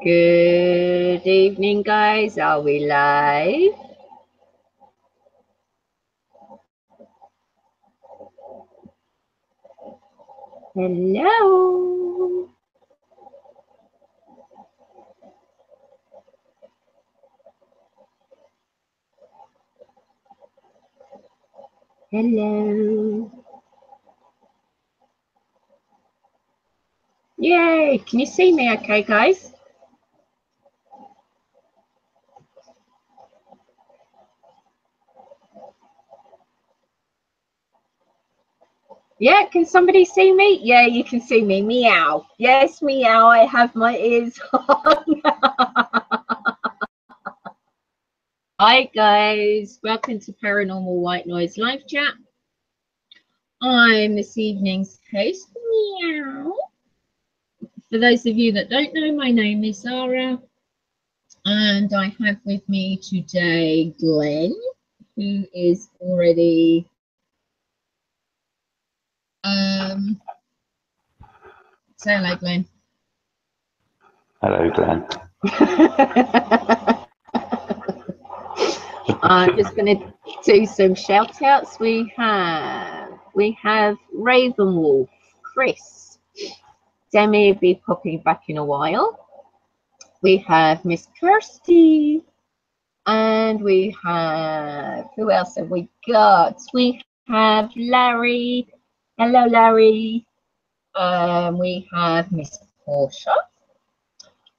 Good evening, guys. Are we live? Hello. Hello. Yay. Can you see me okay, guys? Yeah, can somebody see me? Yeah, you can see me. Meow. Yes, meow. I have my ears on. Hi, guys. Welcome to Paranormal White Noise Live Chat. I'm this evening's host, Meow. For those of you that don't know, my name is Zara, and I have with me today Glenn, who is already say hello, Glenn. Hello, Glenn. I'm just going to do some shout outs. We have Ravenwolf, Chris, Demi will be popping back in a while. We have Miss Kirsty, and we have, who else have we got? We have Larry. Hello, Larry. We have Miss Portia,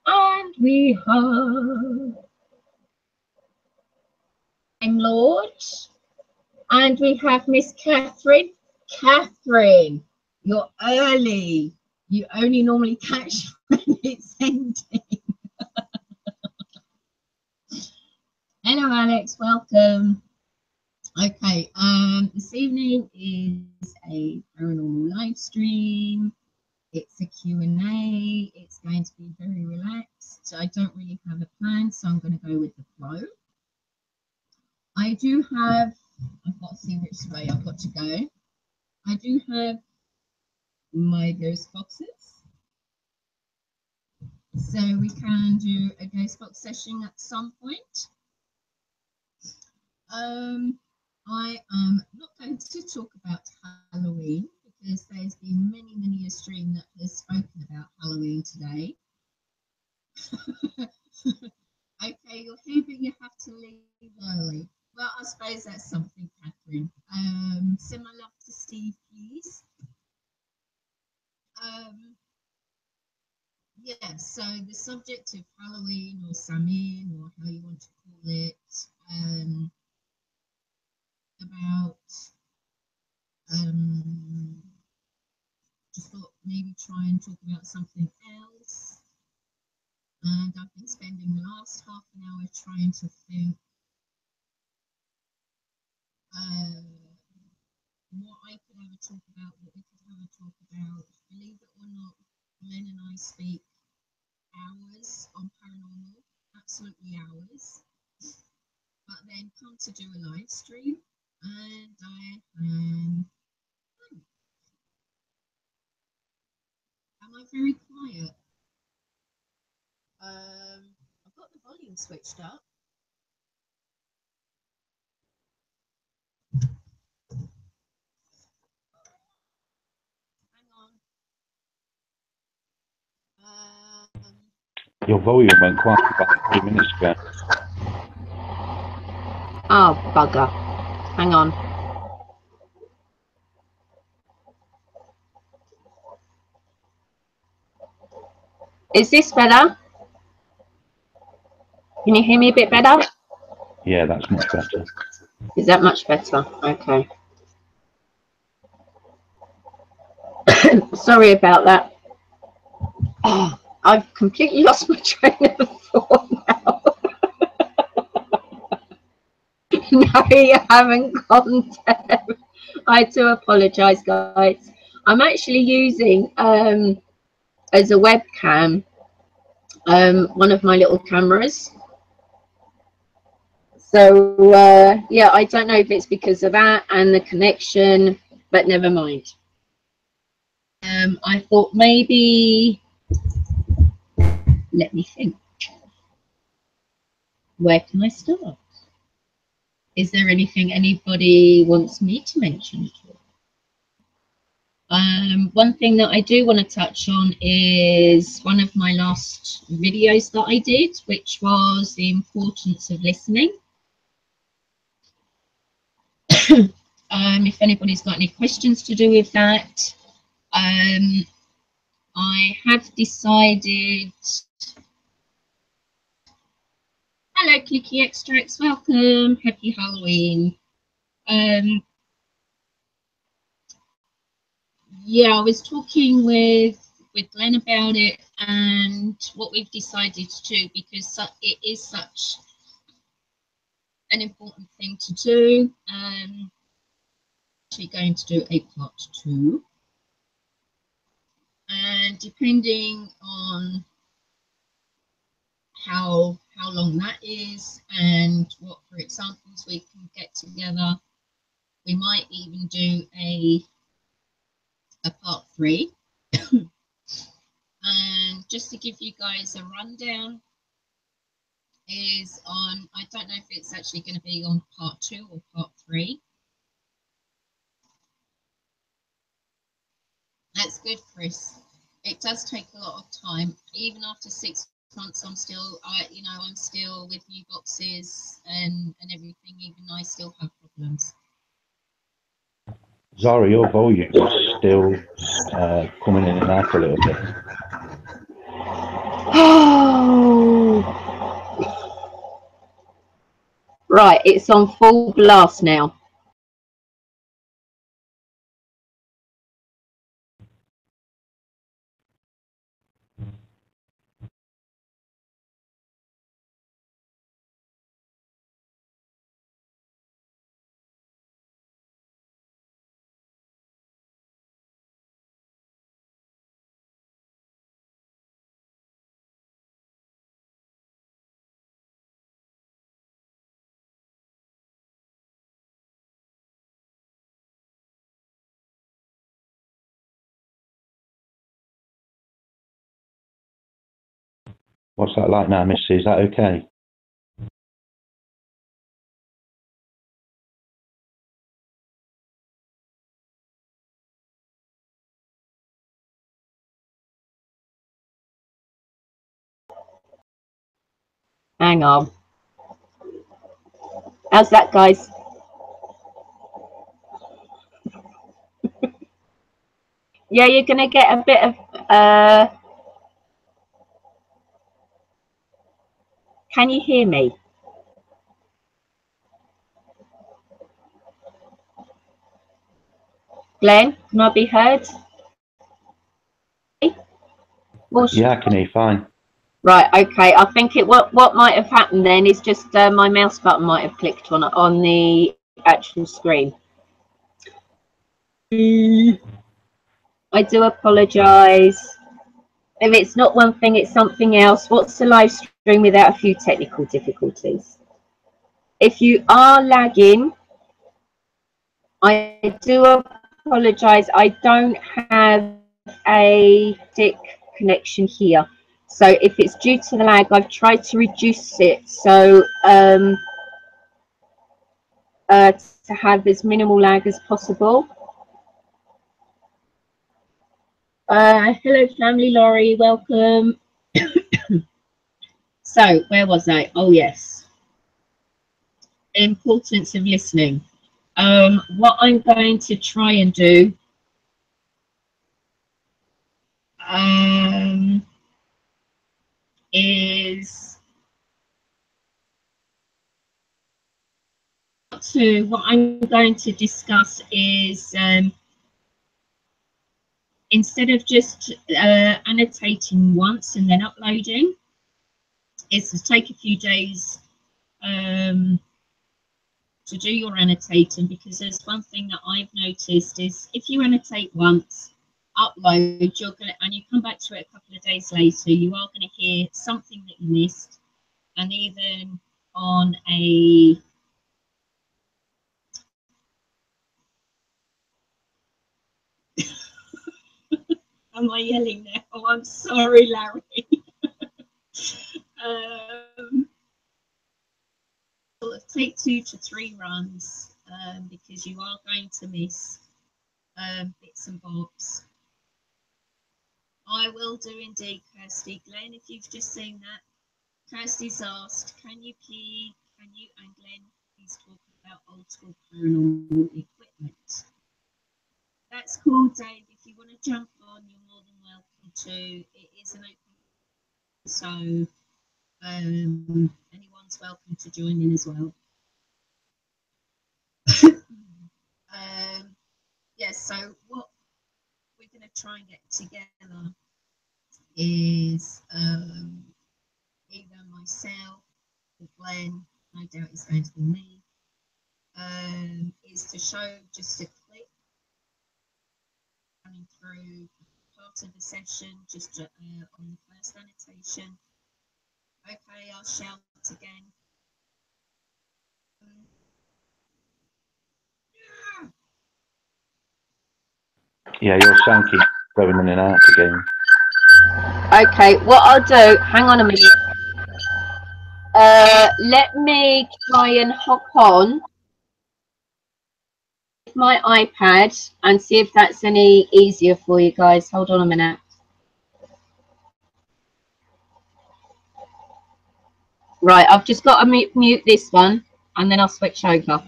and we have Lord, and we have Miss Catherine. Catherine, you're early. You only normally catch when it's ending. Hello, Alex. Welcome. Okay. This evening is a paranormal live stream. It's a Q&A. It's going to be very relaxed. I don't really have a plan, so I'm going to go with the flow. I do have, I've got to see which way I've got to go. I do have my ghost boxes. So we can do a ghost box session at some point. I am not going to talk about Halloween because there's been many a stream that has spoken about Halloween today. Okay, you're here, but you have to leave early. Well, I suppose that's something, Catherine. Send my love to Steve, please. Yeah, so the subject of Halloween or Samhain or how you want to call it, about just thought maybe try and talk about something else. And I've been spending the last half an hour trying to think what I could have a talk about, what we could have a talk about. Believe it or not, Glenn and I speak hours on paranormal, absolutely hours. But then come to do a live stream, and I am I very quiet? I've got the volume switched up. Your volume went quiet about 3 minutes ago. Oh, bugger. Hang on. Is this better? Can you hear me a bit better? Yeah, that's much better. Is that much better? Okay. Sorry about that. Oh, I've completely lost my train of thought now. No, you haven't gone down. I do apologise, guys. I'm actually using as a webcam one of my little cameras. So yeah, I don't know if it's because of that and the connection, but never mind. I thought maybe Let me think. Where can I start? Is there anything anybody wants me to mention at all? One thing that I do want to touch on is one of my last videos that I did, which was the importance of listening. If anybody's got any questions to do with that, I have decided. Hello, Clicky Extracts, welcome, happy Halloween. Yeah, I was talking with Glenn about it and what we've decided to do, because it is such an important thing to do. Actually going to do a part 2, and depending on how long that is and what, for examples, we can get together, we might even do a part 3. And just to give you guys a rundown, is on, I don't know if it's actually going to be on part 2 or part 3. That's good, Chris. It does take a lot of time. Even after 6 months, I'm still, I'm still with new boxes and everything. Even I still have problems. Zara, your volume is still coming in and out a little bit. Oh, right, it's on full blast now. What's that like now, Missy? Is that okay? Hang on. How's that, guys? Yeah, you're going to get a bit of... can you hear me? Glenn, can I be heard? Yeah, I can hear you fine. Right, okay. I think what might have happened then is just my mouse button might have clicked on the actual screen. I do apologise. If it's not one thing, it's something else. What's the live stream without a few technical difficulties? If you are lagging, I do apologise. I don't have a thick connection here. So if it's due to the lag, I've tried to reduce it so to have as minimal lag as possible. Hello, family, Laurie, welcome. So, where was I? Oh, yes. Importance of listening. What I'm going to try and do is what I'm going to discuss is instead of just annotating once and then uploading, is to take a few days to do your annotating, because there's one thing that I've noticed is if you annotate once, upload, you're gonna, and you come back to it a couple of days later, you are going to hear something that you missed, and even on a am I yelling now? Oh, I'm sorry, Larry. Sort of take 2 to 3 runs because you are going to miss bits and bobs. I will do indeed, Kirsty. Glenn, if you've just seen that, Kirsty's asked, can you and Glenn please talk about old school paranormal equipment? That's cool, Dave. If you want to jump on, you're more than welcome to. It is an open, so anyone's welcome to join in as well. Yes, so what we're going to try and get together is either myself or Glenn, no doubt it's going to be me, is to show just a clip running through part of the session, just on the first annotation. Okay, I'll shout again. Yeah, your sound keeps going in and out again. Okay, what I'll do, hang on a minute. Let me try and hop on my iPad and see if that's any easier for you guys. Hold on a minute. Right, I've just got to mute this one and then I'll switch over.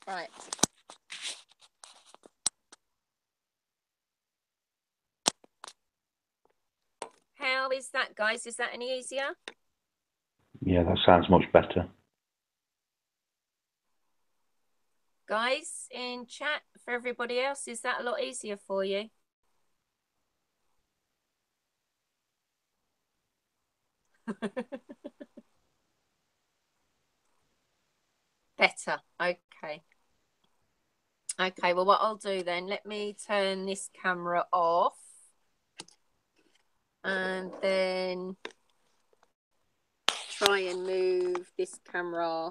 Right. How is that, guys? Is that any easier? Yeah, that sounds much better. Guys, in chat, for everybody else, is that a lot easier for you? Better. Okay. Okay, well, what I'll do then, let me turn this camera off. And then try and move this camera.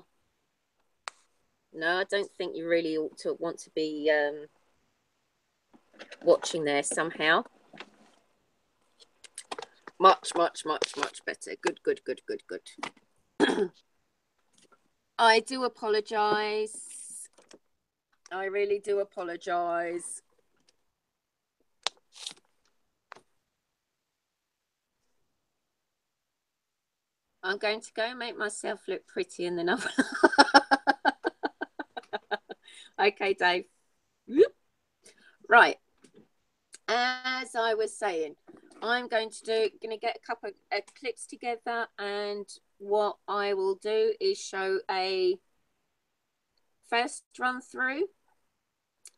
No, I don't think you really ought to want to be watching there somehow. Much better. Good. I do apologise. I really do apologise. I'm going to go and make myself look pretty and then I'll... Okay, Dave. Right. As I was saying, I'm going to get a couple of clips together, and what I will do is show a first run through,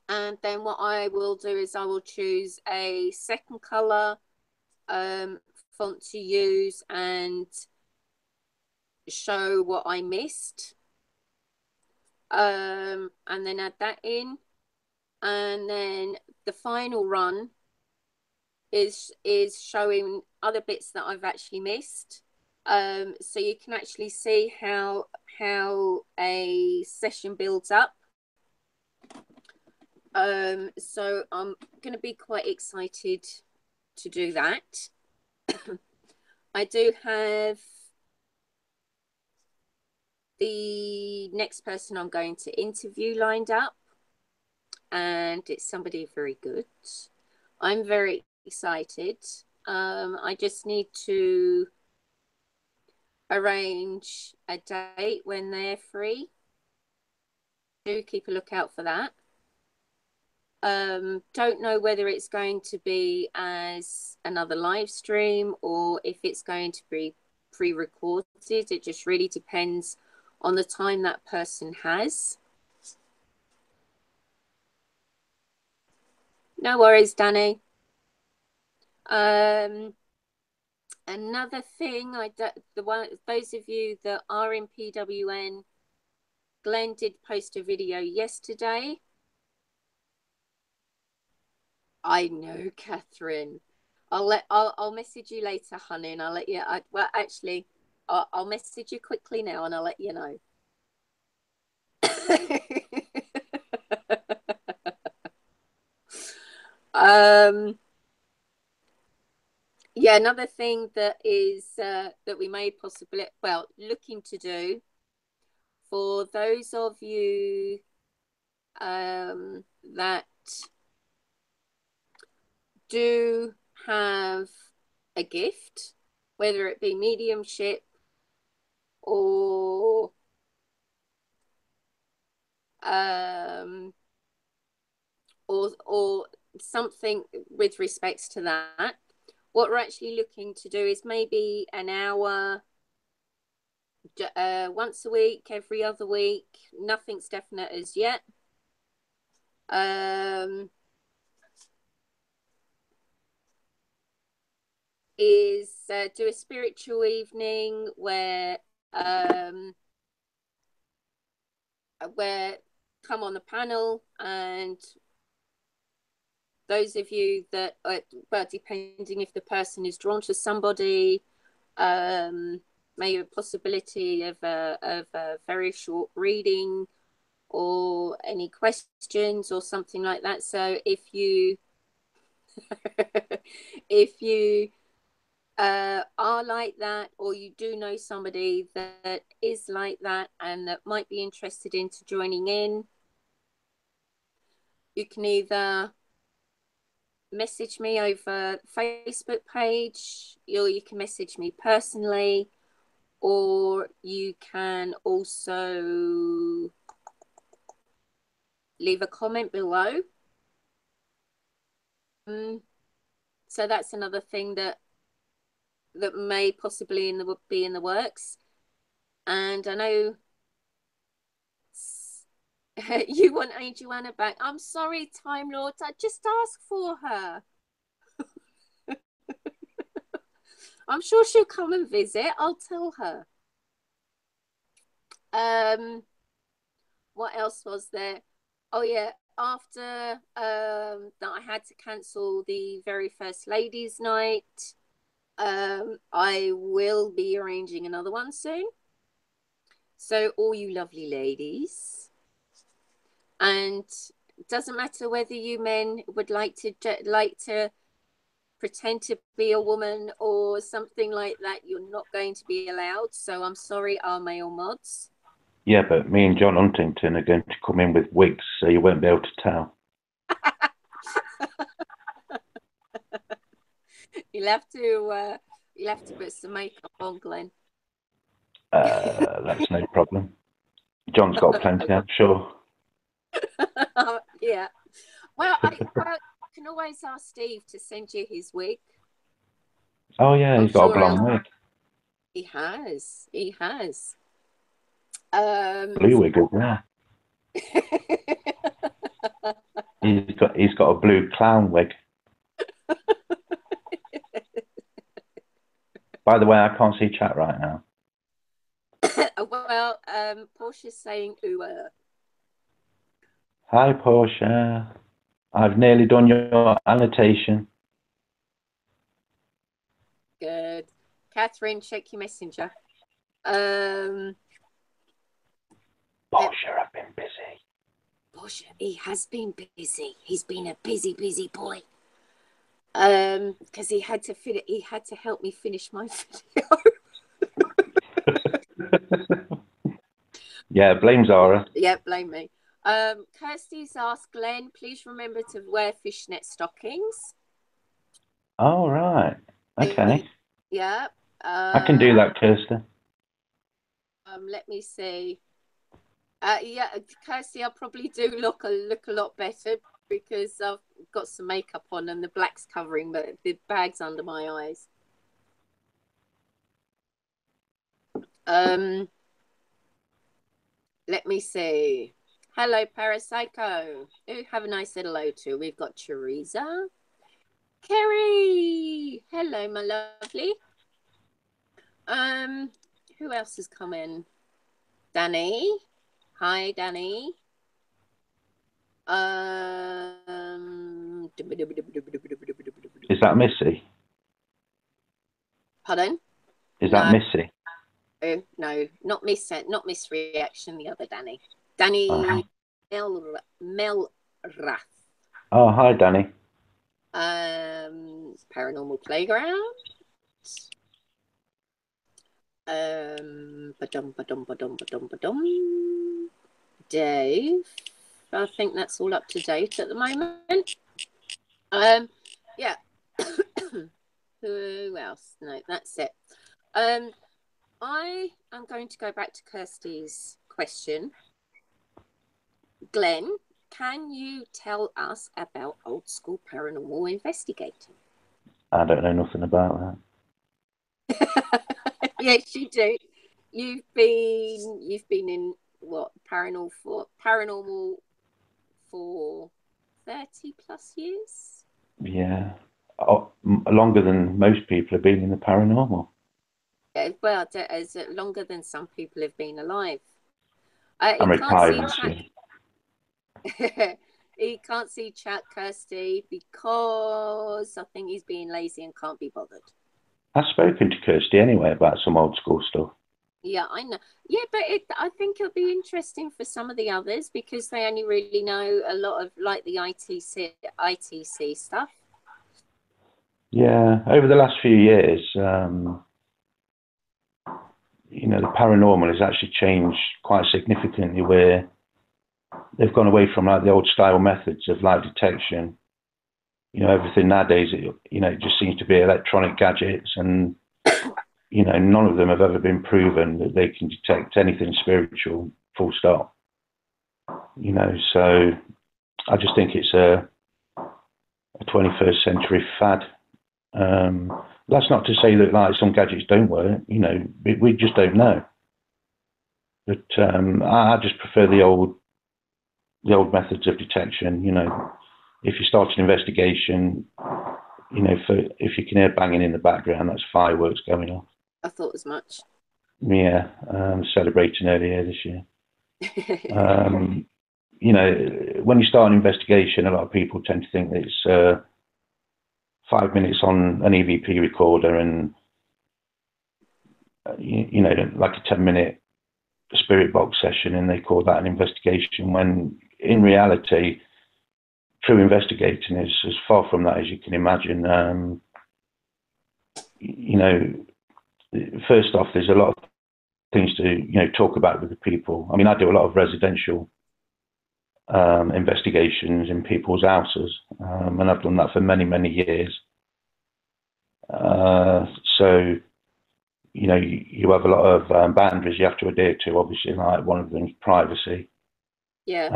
and then what I will do is I will choose a second color font to use and show what I missed, and then add that in, and then the final run is showing other bits that I've actually missed, so you can actually see how a session builds up. So I'm going to be quite excited to do that. I do have the next person I'm going to interview lined up, and it's somebody very good. I'm very excited. I just need to arrange a date when they're free. Do keep a lookout for that. Don't know whether it's going to be as another live stream or if it's going to be pre-recorded. It just really depends on the time that person has. No worries, Danny. Another thing, those of you that are in PWN, Glenn did post a video yesterday. I know, Catherine. I'll message you later, honey, and I'll let you. Well, actually, I'll message you quickly now, and I'll let you know. Yeah, another thing that is that we may possibly, well, looking to do for those of you that do have a gift, whether it be mediumship or something with respects to that, what we're actually looking to do is maybe an hour once a week, every other week. Nothing's definite as yet. Is do a spiritual evening where come on the panel, and those of you that are, well, depending if the person is drawn to somebody, maybe a possibility of a very short reading or any questions or something like that. So if you if you are like that, or you do know somebody that is like that and that might be interested into joining in, you can either message me over Facebook page, or you can message me personally, or you can also leave a comment below. So that's another thing that may possibly be in the works. And I know you want Angel Anna back. I'm sorry, Time Lord. I just asked for her. I'm sure she'll come and visit. I'll tell her. What else was there? Oh yeah, after that I had to cancel the very first ladies' night. I will be arranging another one soon. So all you lovely ladies, and it doesn't matter whether you men would like to pretend to be a woman or something like that, you're not going to be allowed. So I'm sorry, our male mods. Yeah, but me and John Huntington are going to come in with wigs, so you won't be able to tell. You'll have to put some makeup on, Glenn. That's no problem. John's got plenty, I'm sure. Yeah. Well, I can always ask Steve to send you his wig. Oh yeah, he's got a blonde wig. He has. He has. Blue wig as well. He's got a blue clown wig. By the way, I can't see chat right now. Well, Portia's saying ooh. Hi, Portia. I've nearly done your annotation. Good. Catherine, check your messenger. Portia, I've been busy. Portia, he has been busy. He's been a busy boy. Because he had to help me finish my video. Yeah, blame Zara. Yeah, blame me. Kirsty's asked Glenn, please remember to wear fishnet stockings. Oh, right. Okay. Yeah. I can do that, Kirsty. Let me see. Yeah, Kirsty, I probably do look a lot better because I've got some makeup on and the black's covering, but the bag's under my eyes. Let me see. Hello, Parapsycho. Who haven't I said hello to? We've got Teresa. Kerry. Hello, my lovely. Who else has come in? Danny. Hi, Danny. Is that Missy? Pardon? Is that Missy? No, not Miss Reaction, the other Danny. Danny Melrath. Oh, hi, Danny. Paranormal Playground. Dave. I think that's all up to date at the moment. Yeah. Who else? No, that's it. I am going to go back to Kirsty's question. Glenn, can you tell us about Old Skool Paranormal Investigating? I don't know nothing about that. Yes, you do. You've been in what, paranormal for 30 plus years? Yeah. Longer than most people have been in the paranormal. Well, as longer than some people have been alive. I'm retired. He can't see chat, Kirsty, because I think he's being lazy and can't be bothered. I've spoken to Kirsty anyway about some old school stuff. Yeah, I know. Yeah, but I think it'll be interesting for some of the others because they only really know a lot of like the ITC stuff. Yeah, over the last few years, you know, the paranormal has actually changed quite significantly, where they've gone away from like the old style methods of light detection. You know, everything nowadays, it just seems to be electronic gadgets, and you know, none of them have ever been proven that they can detect anything spiritual, full stop. You know, so I just think it's a 21st century fad. That's not to say that like some gadgets don't work. You know, we just don't know. But I just prefer the old methods of detection. You know, if you start an investigation, you know, if you can hear banging in the background, that's fireworks going off. I thought as much. Yeah, celebrating earlier this year. You know, when you start an investigation, a lot of people tend to think that it's 5 minutes on an EVP recorder and, you know, like a 10-minute spirit box session, and they call that an investigation, when in reality, true investigating is as far from that as you can imagine. You know, first off, there's a lot of things to, you know, talk about with the people. I mean, I do a lot of residential investigations in people's houses, and I've done that for many, many years. So, you know, you have a lot of boundaries you have to adhere to. Obviously, like one of them is privacy. Yeah.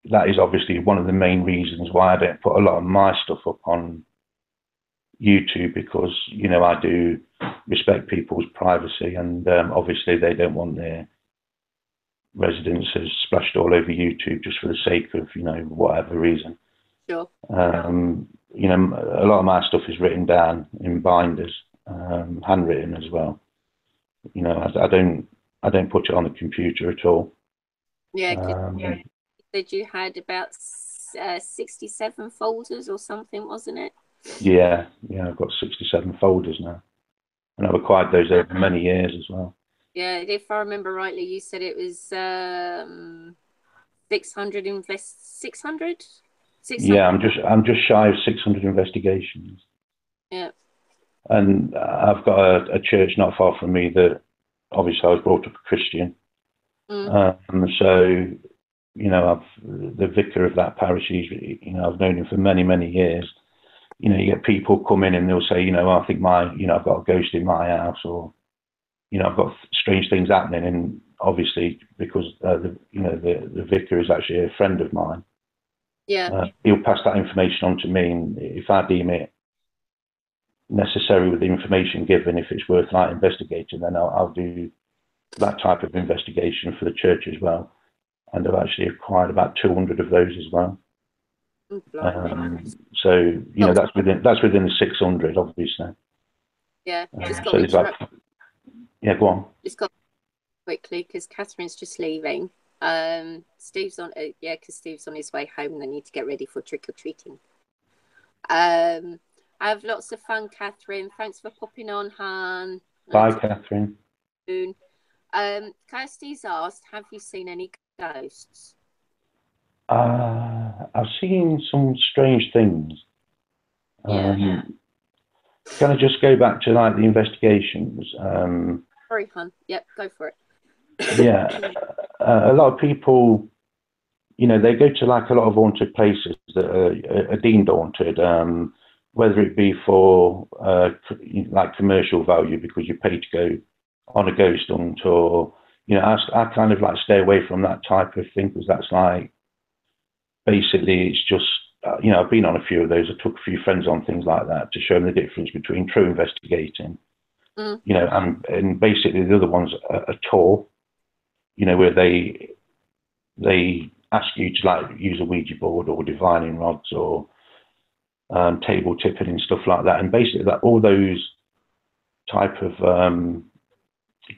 That is obviously one of the main reasons why I don't put a lot of my stuff up on YouTube, because, you know, I do respect people's privacy, and obviously they don't want their residences splashed all over YouTube just for the sake of, you know, whatever reason. Sure. You know, a lot of my stuff is written down in binders, handwritten as well. You know, I don't put it on the computer at all. Yeah, you said you had about 67 folders or something, wasn't it? Yeah, I've got 67 folders now, and I've acquired those over many years as well. Yeah, if I remember rightly, you said it was 600 600? Yeah, I'm just shy of 600 investigations. Yeah. And I've got a church not far from me that, obviously, I was brought up a Christian. So, you know, the vicar of that parish, you know, I've known him for many, many years. You know, you get people come in and they'll say, you know, I think I've got a ghost in my house, or, you know, I've got strange things happening. And obviously, because the vicar is actually a friend of mine. Yeah. He'll pass that information on to me, and if I deem it necessary with the information given, if it's worth like investigating, then I'll do that type of investigation for the church as well. And I've actually acquired about 200 of those as well. So, you know, that's within the 600, obviously. Yeah, just got so there's like, yeah, go on. Just got quickly, because Catherine's just leaving. Steve's on, because Steve's on his way home and they need to get ready for trick-or-treating. Have lots of fun, Catherine. Thanks for popping on, Han. Bye, Catherine. Kirsty's asked, have you seen any ghosts? I've seen some strange things. Yeah. Can I just go back to like the investigations? Sorry, Han. Yep, go for it. Yeah, a lot of people, you know, they go to like a lot of haunted places that are deemed haunted, whether it be for like commercial value because you pay to go on a ghost hunt, or you know, I kind of like stay away from that type of thing because that's like basically it's just you know, I've been on a few of those. I took a few friends on things like that to show them the difference between true investigating, you know, and basically the other one's a tour, you know, where they ask you to like use a Ouija board or divining rods or table tipping and stuff like that, and basically that all those type of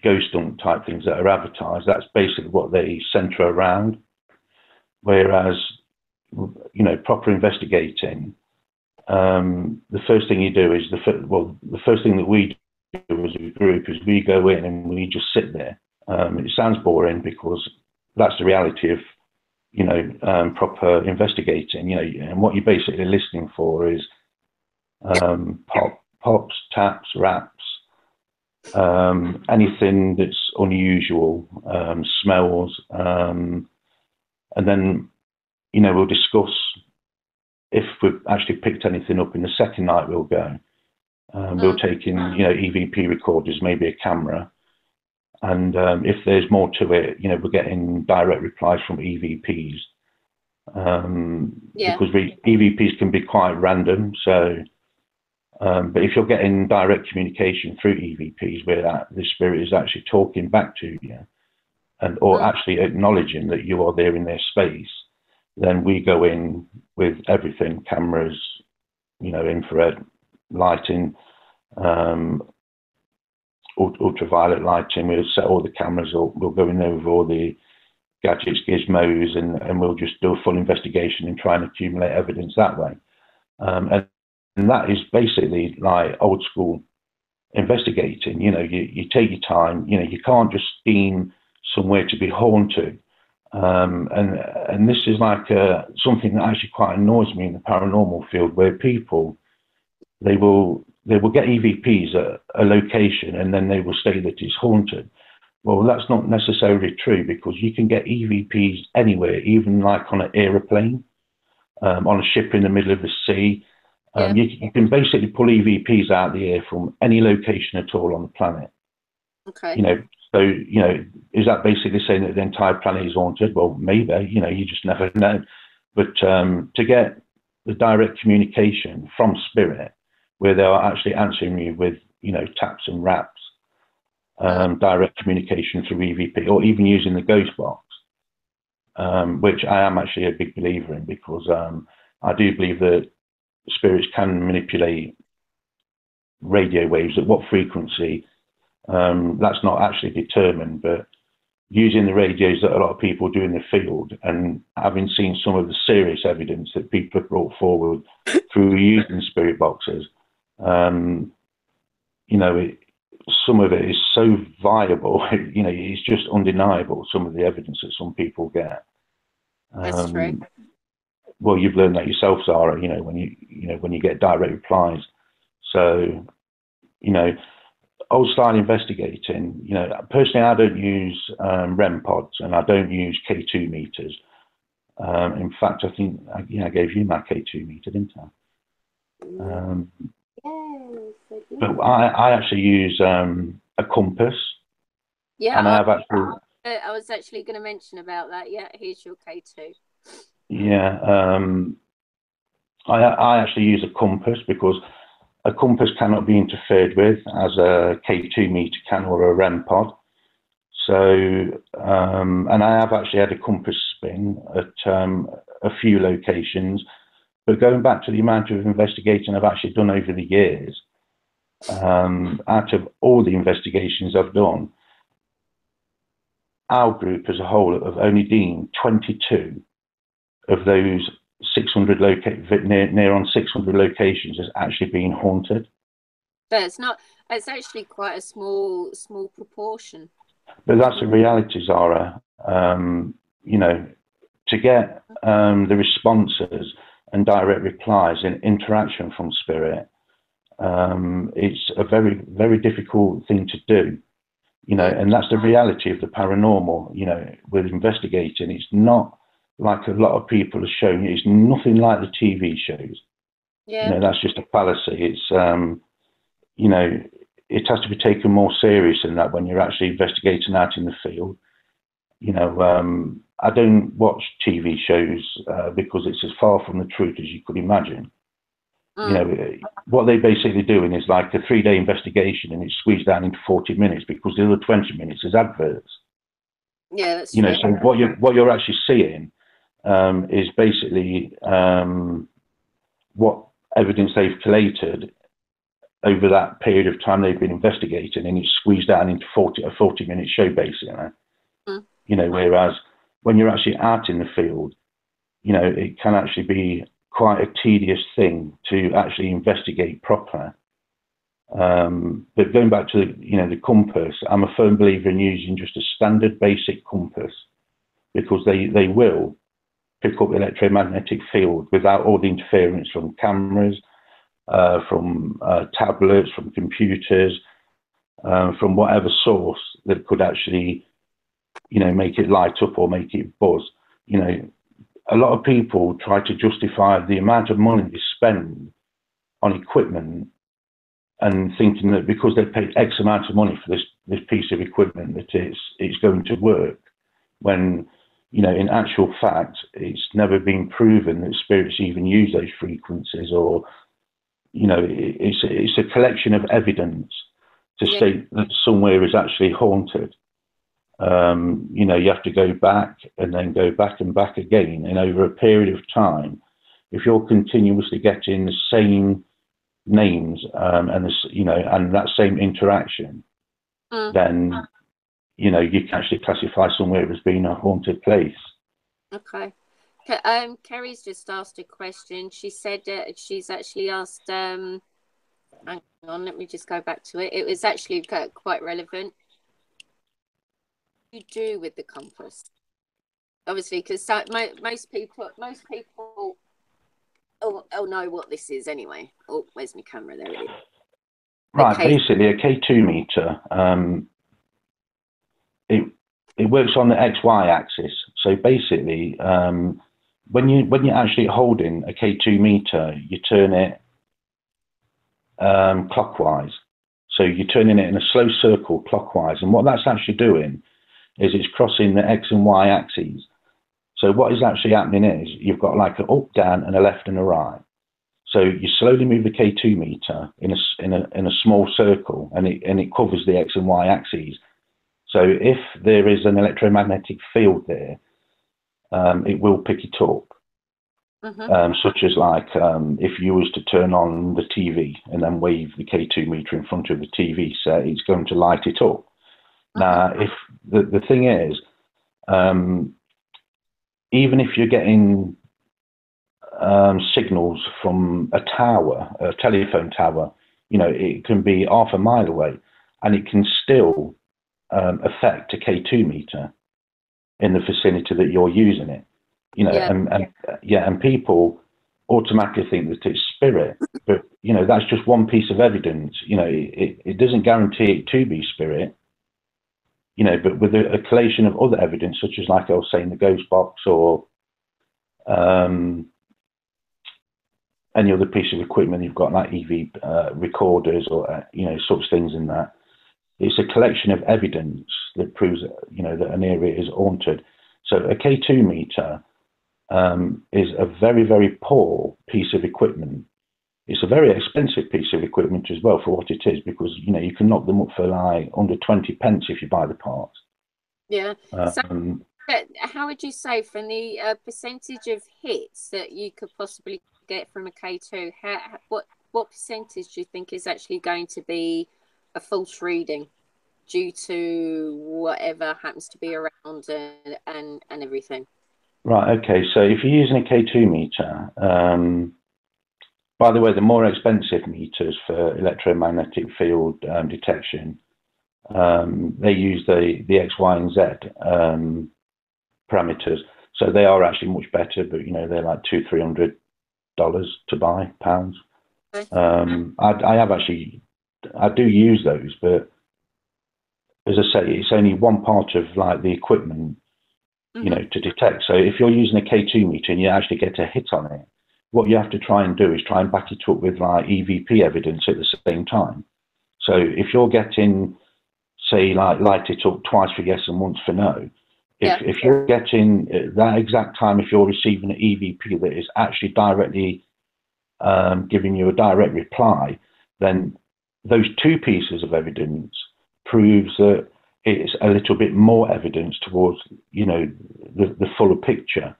ghost hunt type things that are advertised, that's basically what they centre around. Whereas, you know, proper investigating, the first thing you do is the first thing that we do as a group is we go in and we just sit there. It sounds boring because that's the reality of, you know, proper investigating, you know, and what you're basically listening for is pops, taps, raps, anything that's unusual, smells, and then, you know, we'll discuss if we've actually picked anything up in the second night we'll go. We'll take in, you know, EVP recorders, maybe a camera. And if there's more to it, you know, we're getting direct replies from EVPs. Because EVPs can be quite random. So, but if you're getting direct communication through EVPs where the spirit is actually talking back to you, and or actually acknowledging that you are there in their space, then we go in with everything: cameras, you know, infrared lighting, ultraviolet lighting. We'll set all the cameras up. We'll go in there with all the gadgets, gizmos, and we'll just do a full investigation and try and accumulate evidence that way. And that is basically like old school investigating. You know, you take your time. You know, you can't just deem somewhere to be haunted. And this is like something that actually quite annoys me in the paranormal field, where people they will get EVPs at a location and then they will say that it's haunted. Well, that's not necessarily true, because you can get EVPs anywhere, even like on an aeroplane, on a ship in the middle of the sea. You can basically pull EVPs out of the air from any location at all on the planet. Okay. You know, so, you know, is that basically saying that the entire planet is haunted? Well, maybe, you know, you just never know. But to get the direct communication from spirit, where they are actually answering you with, you know, taps and raps, direct communication through EVP, or even using the ghost box, which I am actually a big believer in, because I do believe that spirits can manipulate radio waves. At what frequency, that's not actually determined, but using the radios that a lot of people do in the field, and having seen some of the serious evidence that people have brought forward through using spirit boxes, you know, some of it is so viable, you know, it's just undeniable, some of the evidence that some people get. That's true. Well, you've learned that yourself, Zara, you know, when you get direct replies. So, you know, old style investigating, you know, personally, I don't use REM pods, and I don't use K2 meters. In fact, I think I gave you my K2 meter, didn't I? But I actually use a compass. Yeah, and I was actually going to mention about that. Yeah, here's your K2. Yeah, I actually use a compass, because a compass cannot be interfered with as a K2 meter can, or a REM pod. So, and I have actually had a compass spin at a few locations. But going back to the amount of investigating I've actually done over the years, out of all the investigations I've done, our group as a whole have only deemed 22 of those near on 600 locations has actually been haunted. But it's actually quite a small proportion. But that's the reality, Zara. You know, to get the responses and direct replies and interaction from spirit, it's a very, very difficult thing to do. You know, and that's the reality of the paranormal. You know, with investigating, it's not like a lot of people are showing. It's nothing like the TV shows. Yeah. You know, that's just a fallacy. It's you know, it has to be taken more serious than that when you're actually investigating out in the field. You know, I don't watch TV shows because it's as far from the truth as you could imagine. You know, what they're basically doing is like a 3-day investigation, and it's squeezed down into 40 minutes because the other 20 minutes is adverts. Yeah, that's you know. true. So what you're actually seeing is basically what evidence they've collated over that period of time they've been investigating, and it's squeezed down into a 40-minute show, basically. You know, whereas when you're actually out in the field, you know, it can actually be quite a tedious thing to actually investigate properly. But going back to, you know, the compass, I'm a firm believer in using just a standard basic compass, because they will pick up the electromagnetic field without all the interference from cameras, from tablets, from computers, from whatever source that could actually, you know, make it light up or make it buzz. You know, a lot of people try to justify the amount of money they spend on equipment, and thinking that because they paid X amount of money for this piece of equipment that it's going to work, when, you know, in actual fact, it's never been proven that spirits even use those frequencies, or, you know, it's a collection of evidence to state that somewhere is actually haunted. You know, you have to go back and then go back and back again, and over a period of time, if you're continuously getting the same names and this, you know, and that same interaction, then, you know, you can actually classify somewhere as being a haunted place. Okay. Kerry's just asked a question. She said she's actually asked. Hang on, let me just go back to it. It was actually quite relevant. What do you do with the compass? Obviously, because most people know what this is anyway. Oh, where's my camera? There it is. Right, basically a K2 meter. It works on the XY axis. So basically, when you're actually holding a K2 meter, you turn it clockwise. So you're turning it in a slow circle clockwise, and what that's actually doing is it's crossing the X and Y axes. So what is actually happening is you've got like an up, down, and a left and a right. So you slowly move the K2 meter in a small circle, and it covers the X and Y axes. So if there is an electromagnetic field there, it will pick it up. Such as like if you was to turn on the TV and then wave the K2 meter in front of the TV set, it's going to light it up. Now, if the thing is, even if you're getting signals from a tower, a telephone tower, you know, it can be half a mile away, and it can still affect a K2 meter in the vicinity that you're using it. You know, and people automatically think that it's spirit, but, you know, that's just one piece of evidence. You know, it doesn't guarantee it to be spirit. You know, but with a collation of other evidence, such as, like I was saying, the ghost box, or any other piece of equipment you've got, like EV recorders, or you know, such things in that. It's a collection of evidence that proves, you know, that an area is haunted. So a K2 meter is a very, very poor piece of equipment. It's a very expensive piece of equipment as well for what it is, because, you know, you can knock them up for like under 20 pence if you buy the parts. Yeah. So how would you say, from the percentage of hits that you could possibly get from a K2, what percentage do you think is actually going to be a false reading due to whatever happens to be around and everything? Right, okay, so if you're using a K2 meter, by the way, the more expensive meters for electromagnetic field detection, they use the X, Y, and Z parameters. So they are actually much better, but you know, they're like $200-300 to buy, pounds. Okay. I do use those, but as I say, it's only one part of like the equipment, you know, to detect. So if you're using a K2 meter and you actually get a hit on it, what you have to try and do is try and back it up with like EVP evidence at the same time. So if you're getting, say, like light it up twice for yes and once for no, if you're getting that exact time, if you're receiving an EVP that is actually directly giving you a direct reply, then those two pieces of evidence proves that it's a little bit more evidence towards, you know, the fuller picture.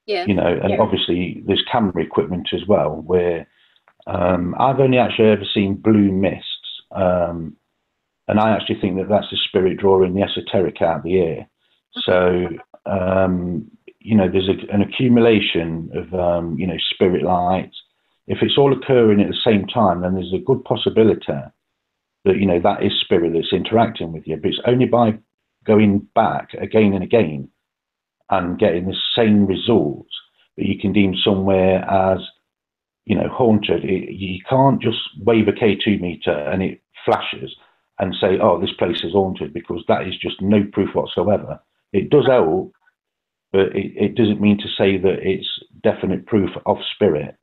You know, and obviously there's camera equipment as well, where I've only actually ever seen blue mists, and I actually think that that's the spirit drawing the esoteric out of the air. So, you know, there's an accumulation of, you know, spirit lights. If it's all occurring at the same time, then there's a good possibility that, you know, that is spirit that's interacting with you. But it's only by going back again and again and getting the same results that you can deem somewhere as, you know, haunted. You can't just wave a K2 meter and it flashes and say, oh, this place is haunted, because that is just no proof whatsoever. It does help, but it doesn't mean to say that it's definite proof of spirit.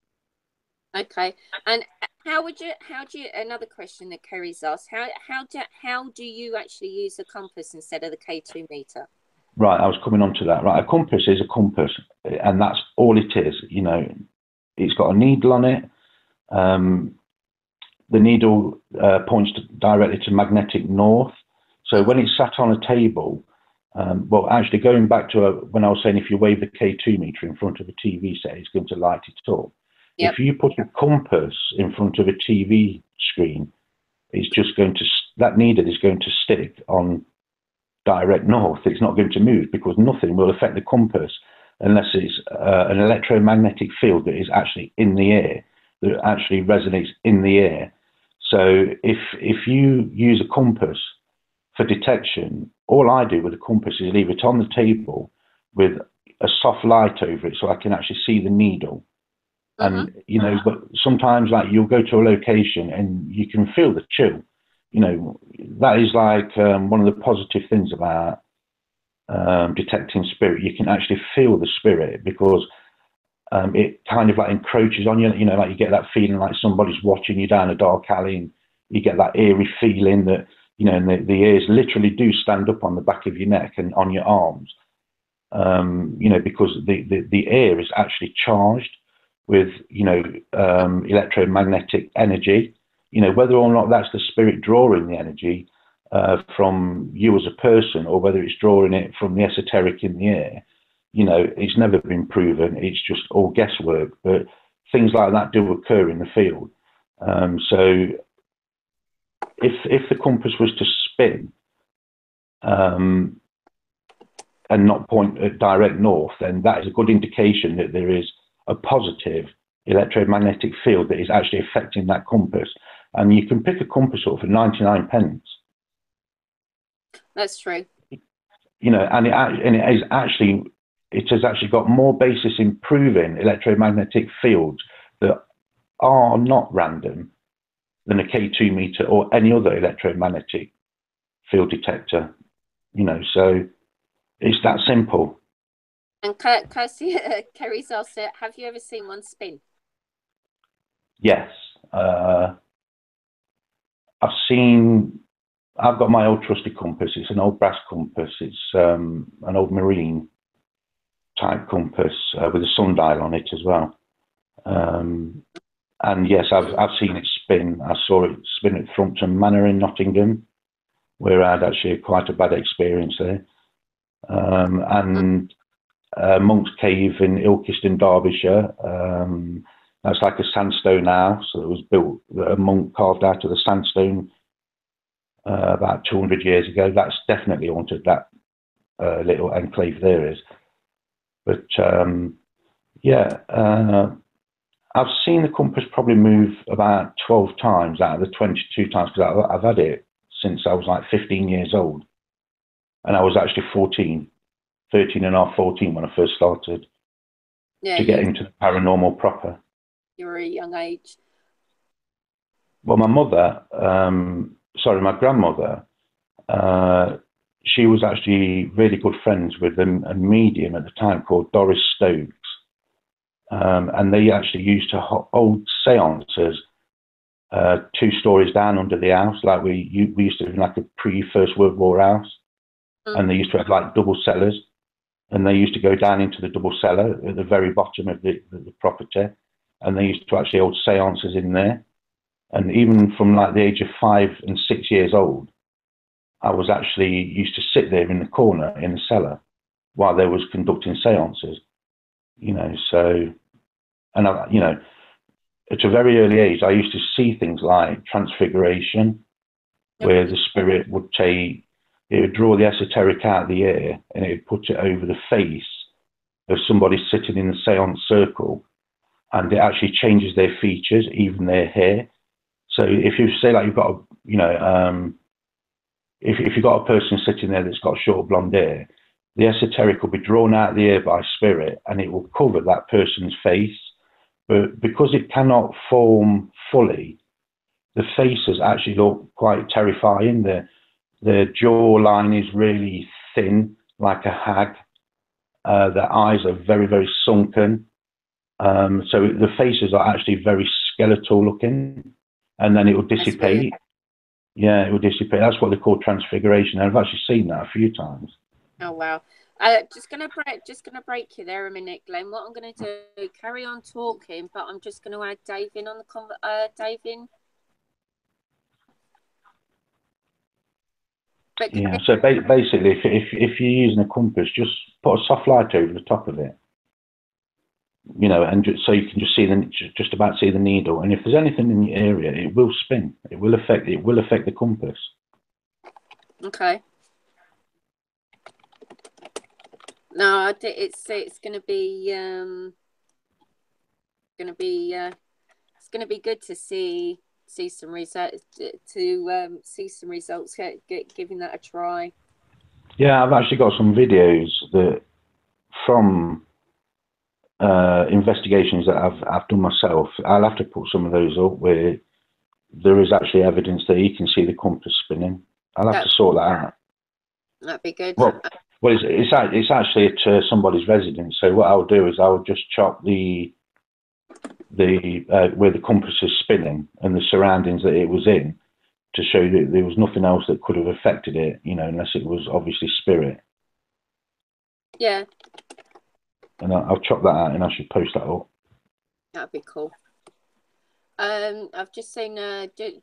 Okay. And how do you, another question that Kerry's asked, how do you actually use the compass instead of the K2 meter? Right, I was coming on to that. Right, a compass is a compass, and that's all it is. You know, it's got a needle on it. The needle points directly to magnetic north. So when it's sat on a table, well, actually going back to when I was saying if you wave the K2 meter in front of a TV set, it's going to light it up. If you put a compass in front of a TV screen, it's just going to, that needle is going to stick on direct north. It's not going to move, because nothing will affect the compass unless it's an electromagnetic field that is actually in the air, that actually resonates in the air. So if you use a compass for detection, all I do with a compass is leave it on the table with a soft light over it so I can actually see the needle. And, you know, but sometimes like you'll go to a location and you can feel the chill. You know, that is like one of the positive things about detecting spirit. You can actually feel the spirit, because it kind of like encroaches on you. You know, like you get that feeling like somebody's watching you down a dark alley, and you get that eerie feeling that, you know, and the ears literally do stand up on the back of your neck and on your arms. You know, because the air is actually charged with, you know, electromagnetic energy. You know, whether or not that's the spirit drawing the energy from you as a person, or whether it's drawing it from the esoteric in the air, you know, it's never been proven. It's just all guesswork. But things like that do occur in the field. So if the compass was to spin and not point at direct north, then that is a good indication that there is a positive electromagnetic field that is actually affecting that compass. And you can pick a compass up for 99 pence. That's true. You know, and it has actually got more basis in proving electromagnetic fields that are not random than a K2 meter or any other electromagnetic field detector. You know, so it's that simple. And Kerry's asked, have you ever seen one spin? Yes. I've got my old trusty compass. It's an old brass compass. It's an old marine type compass with a sundial on it as well. And yes, I've seen it spin. I saw it spin at Thrumpton Manor in Nottingham, where I had actually quite a bad experience there. And Monk's Cave in Ilkeston, Derbyshire. That's like a sandstone house that was built, a monk carved out of the sandstone about 200 years ago. That's definitely haunted, that little enclave there is. But yeah, I've seen the compass probably move about 12 times out of the 22 times, because I've had it since I was like 15 years old. And I was actually 13 and a half, 14 when I first started to get into the paranormal proper. You were a young age. Well, my mother, my grandmother, she was actually really good friends with a medium at the time called Doris Stokes. And they actually used to hold seances 2 stories down under the house, like we used to have like a pre-First World War house. And they used to have like double cellars, and they used to go down into the double cellar at the very bottom of the property, and they used to actually hold seances in there. And even from like the age of 5 and 6 years old, I was actually used to sit there in the corner in the cellar while they was conducting seances, you know. So, and I, you know, at a very early age, I used to see things like transfiguration, where the spirit would take, it would draw the esoteric out of the air and it would put it over the face of somebody sitting in the seance circle, and it actually changes their features, even their hair. So if you say like you've got a, you know, if you've got a person sitting there that's got short blonde hair, the esoteric will be drawn out of the air by spirit and it will cover that person's face. But because it cannot form fully, the faces actually look quite terrifying. The jawline is really thin, like a hag. Their eyes are very, very sunken. So the faces are actually very skeletal looking, and then it will dissipate. Yeah, it will dissipate. That's what they call transfiguration. I've actually seen that a few times. Oh wow! Just gonna break you there a minute, Glenn. What I'm gonna do? Carry on talking, but I'm just gonna add Dave in on the Dave in. But yeah. So basically, if you're using a compass, just put a soft light over the top of it. You know, and so you can just see just about see the needle. And if there's anything in the area, it will spin. It will affect the compass. Okay. No, it's going to be it's going to be good to see some results, see some results, giving that a try. Yeah, I've actually got some videos that from investigations that I've done myself. I'll have to put some of those up where there is actually evidence that you can see the compass spinning. I'll have to sort that out. That'd be good. Well, it's actually at somebody's residence. So what I'll do is I'll just chop the where the compass is spinning and the surroundings that it was in, to show that there was nothing else that could have affected it, you know, unless it was obviously spirit. Yeah. And I'll chop that out and I should post that up. That'd be cool. I've just seen,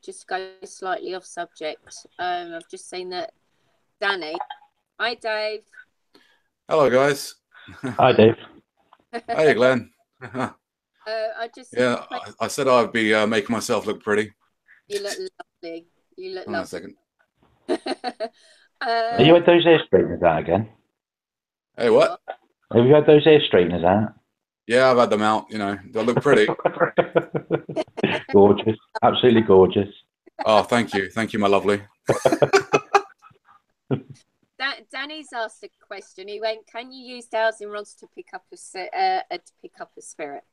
just go slightly off subject. I've just seen that Danny. Hi, Dave. Hello, guys. Hi, Dave. Hey, Glenn. I just I said I'd be making myself look pretty. You look lovely. You look lovely. A second. Have you had those hair straighteners out again? Hey, what? Have you had those hair straighteners out? Yeah, I've had them out. You know, they look pretty. Gorgeous, absolutely gorgeous. Oh, thank you, my lovely. Danny's asked a question. He went, "Can you use dowsing rods to pick up a spirit?"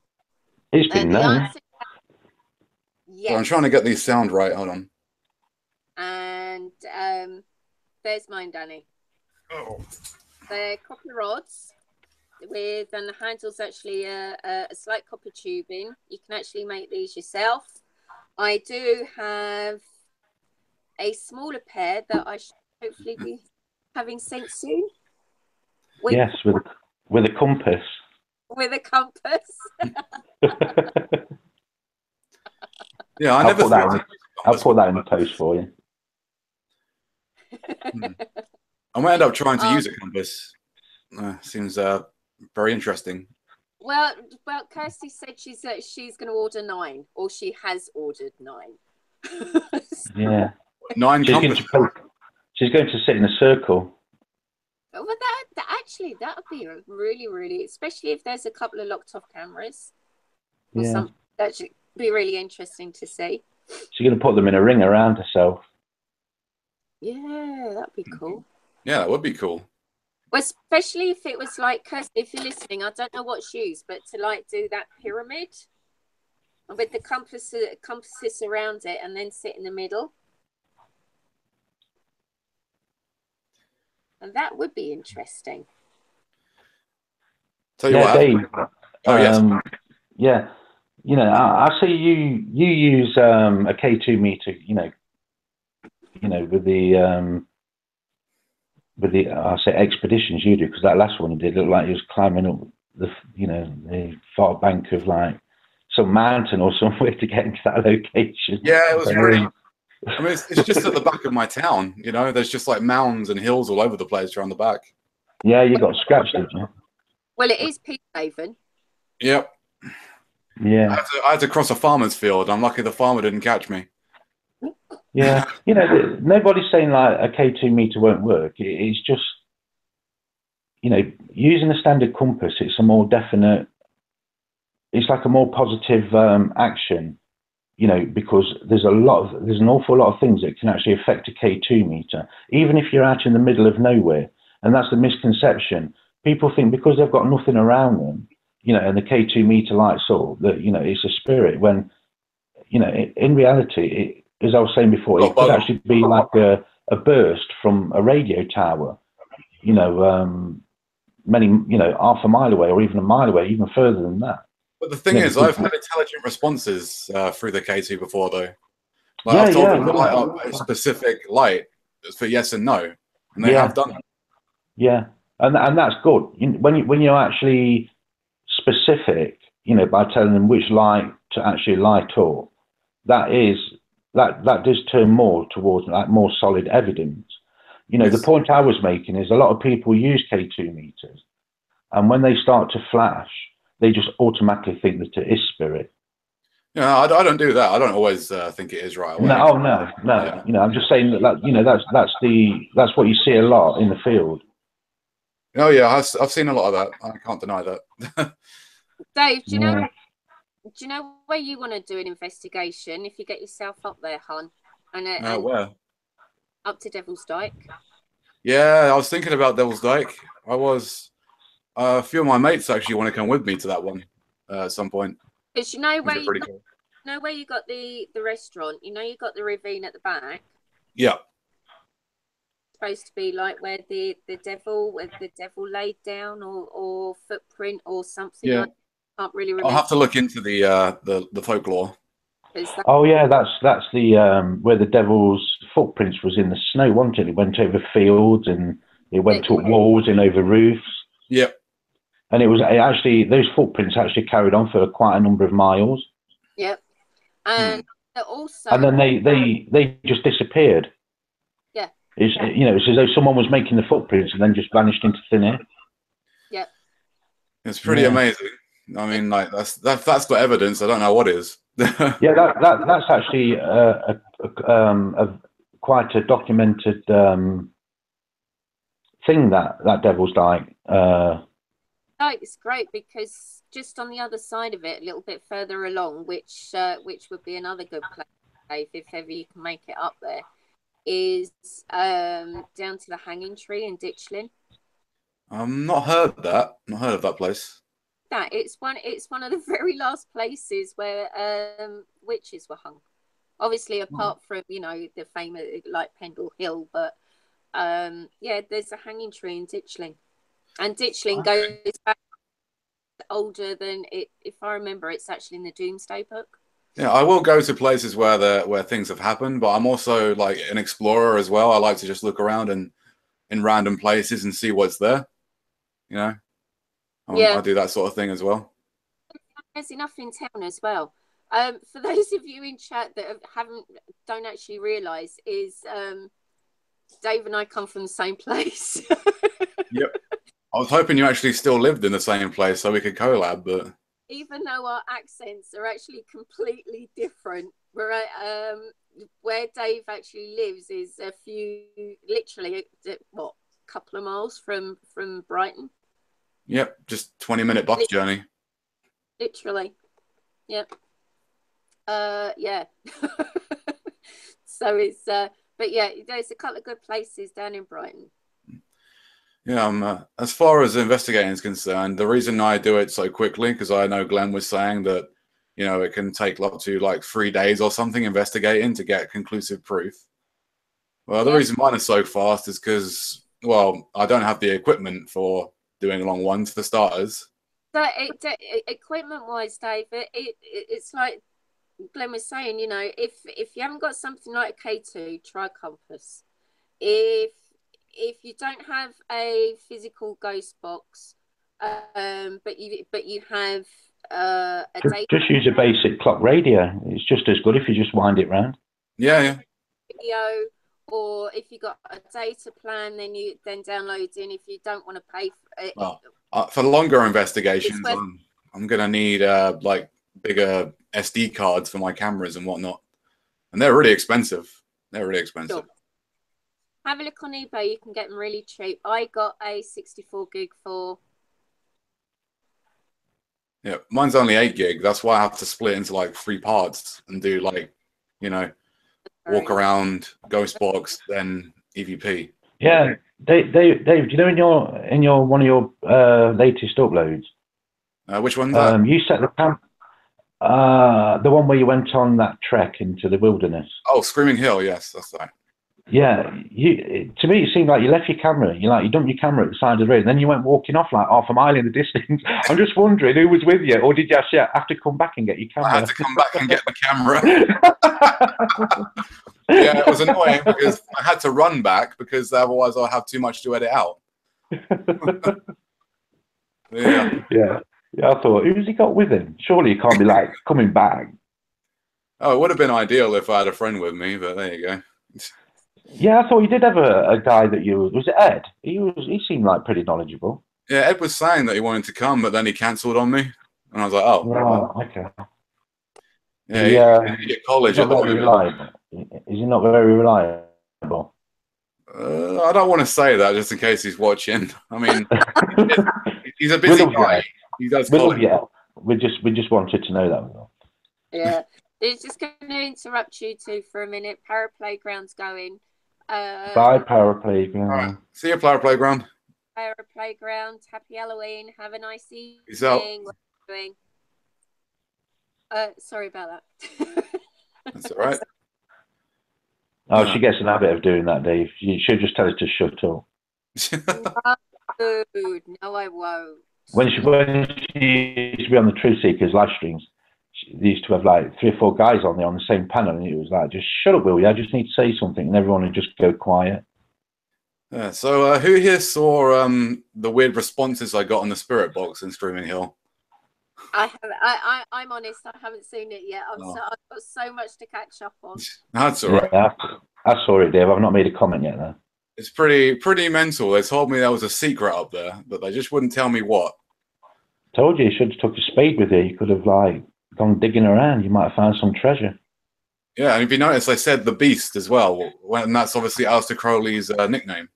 It's been known. Yes. So I'm trying to get these sound right. Hold on. And there's mine, Danny. Oh. They're copper rods with, and the handle's actually a slight copper tubing. You can actually make these yourself. I do have a smaller pair that I should hopefully be having sent soon. Yes, with a compass. With a compass. Yeah, I'll put that in the post for you. I might end up trying to use a compass. Seems very interesting. Well, Kirsty said she's going to order 9, or she has ordered 9. Yeah, 9 compasses. She's going to sit in a circle. But actually, that would be a really, especially if there's a couple of locked off cameras or Yeah. something. That should be really interesting to see. So you're going to put them in a ring around herself. Yeah, that'd be cool. Yeah, that would be cool. Well, especially if it was like, Kirsty, if you're listening, I don't know what's used, but to like do that pyramid with the compasses around it and then sit in the middle. And that would be interesting. Tell you Yeah, what. Dave. Oh, yes. Yeah. You know, I see you use a K2 meter, you know, with the I say expeditions you do, because that last one you did looked like you was climbing up the far bank of like some mountain or somewhere to get into that location. Yeah, it was pretty. I mean, it's just at the back of my town. You know, there's just like mounds and hills all over the place around the back. Yeah, you got scratched, didn't you? Well, it is Peacehaven. Yep. Yeah. I had to cross a farmer's field. I'm lucky the farmer didn't catch me. Yeah. You know, nobody's saying like a K2 meter won't work. It's just, you know, using a standard compass, it's a more definite, it's like a more positive action, you know, because there's an awful lot of things that can actually affect a K2 meter, even if you're out in the middle of nowhere. And that's the misconception. People think because they've got nothing around them, you know, and the K2 meter lights up, that, you know, it's a spirit, when, you know, in reality, as I was saying before, it could actually be like a burst from a radio tower, you know, many, you know, half a mile away or even a mile away, even further than that. But the thing is, I've had intelligent responses through the K2 before, though. Like, Yeah, I've told them to light up a specific light for yes and no, and they have done it. Yeah, and that's good. When you're actually specific, you know, by telling them which light to actually light up, that does turn more towards like more solid evidence. You know, Yes. The point I was making is a lot of people use K2 meters, and when they start to flash, they just automatically think that it is spirit. Yeah, I don't do that. I don't always think it is right away. No, no. Yeah. You know, I'm just saying that you know, that's what you see a lot in the field. Oh yeah, I've seen a lot of that. I can't deny that. Dave, do you know where you want to do an investigation if you get yourself up there, hon? And where? Up to Devil's Dyke. Yeah, I was thinking about Devil's Dyke. I was. A few of my mates actually want to come with me to that one at some point. Because you know where cool. know where you got the restaurant. You know you got the ravine at the back. Yeah. It's supposed to be like where the devil laid down or footprint or something. Yeah. Like that. Can't really remember. I'll have to look into the folklore. Oh yeah, that's the where the devil's footprints was in the snow, wasn't it? It went over fields and it went up walls and over roofs. Yep. And it actually, those footprints actually carried on for quite a number of miles. Yep. And also, and then they just disappeared. Yeah. It's as though someone was making the footprints and then just vanished into thin air. Yep. It's pretty amazing. I mean, like that's got evidence. I don't know what is. Yeah, that's actually quite a documented thing that Devil's Dyke. Oh, it's great because just on the other side of it, a little bit further along, which would be another good place if ever you can make it up there, is down to the Hanging Tree in Ditchling. Not heard of that place. That it's one of the very last places where witches were hung. Obviously, apart from the famous like Pendle Hill, but there's a hanging tree in Ditchling, and Ditchling goes back older than it. If I remember, it's actually in the Doomsday Book. Yeah, I will go to places where things have happened, but I'm also like an explorer as well. I like to just look around in random places and see what's there. I do that sort of thing as well. There's enough in town as well. For those of you in chat that don't actually realise, is Dave and I come from the same place. Yep. I was hoping you actually still lived in the same place so we could collab, but even though our accents are actually completely different, where Dave actually lives is literally couple of miles from Brighton. Yep, just 20-minute bus journey. Literally. Yep. Yeah. So it's but yeah, there's a couple of good places down in Brighton. Yeah, as far as investigating is concerned, the reason I do it so quickly, because I know Glenn was saying that, you know, it can take up to like 3 days or something investigating to get conclusive proof. Well, the reason mine is so fast is because, well, I don't have the equipment for doing long ones for starters. So equipment-wise, Dave, it's like Glenn was saying, you know, if you haven't got something like a K2, try a compass. If you don't have a physical ghost box, but you have a data Just use a basic clock radio. It's just as good if you just wind it round. Yeah. video, or if you got a data plan, then download in. If you don't want to pay for it, Well, for longer investigations, I'm gonna need like bigger SD cards for my cameras and whatnot, and they're really expensive. Sure. Have a look on eBay. You can get them really cheap. I got a 64 gig for. Yeah, mine's only 8 gig. That's why I have to split into like 3 parts and do like, you know, walk around, ghost box, then EVP. Yeah, Dave, do you know in your one of your latest uploads? Which one's that? You set the camp. The one where you went on that trek into the wilderness. Oh, Screaming Hill. Yes, that's right. Yeah, to me it seemed like you left your camera. You dumped your camera at the side of the road, and then you went walking off like half a mile in the distance. I'm just wondering who was with you, or did you actually have to come back and get your camera? I had to come back and get the camera. Yeah, it was annoying because I had to run back because otherwise I'd have too much to edit out. Yeah. I thought, who's he got with him? Surely he can't be like coming back. Oh, it would have been ideal if I had a friend with me, but there you go. Yeah, I thought you did have a guy that was it Ed? He seemed like pretty knowledgeable. Yeah, Ed was saying that he wanted to come, but then he cancelled on me, and I was like, oh, right, okay. Yeah, he at college at the moment. Is he not very reliable? I don't want to say that just in case he's watching. I mean, he's a busy guy. He does college. We just wanted to know that. Yeah, it's just going to interrupt you two for a minute. Para Playground's going. Bye, Para Playground. All right. See you, Para Playground. Para Playground. Happy Halloween. Have a nice evening. Peace out. What are you doing? Sorry about that. That's all right. Oh, she gets an habit of doing that, Dave. You should just tell her to shut up. No, I won't. When she used to be on the Truth Seekers live streams, they used to have like 3 or 4 guys on there on the same panel, and it was like, just shut up, will you? I just need to say something, and everyone would just go quiet. Yeah. So, who here saw the weird responses I got on the spirit box in Screaming Hill? I'm honest. I haven't seen it yet. I've got so much to catch up on. That's all right. Yeah, I saw it, Dave. I've not made a comment yet, though. It's pretty mental. They told me there was a secret up there, but they just wouldn't tell me what. Told you should have took a spade with you. You could have like gone digging around. You might have found some treasure. Yeah, and if you notice, they said the Beast as well, and that's obviously Aleister Crowley's nickname.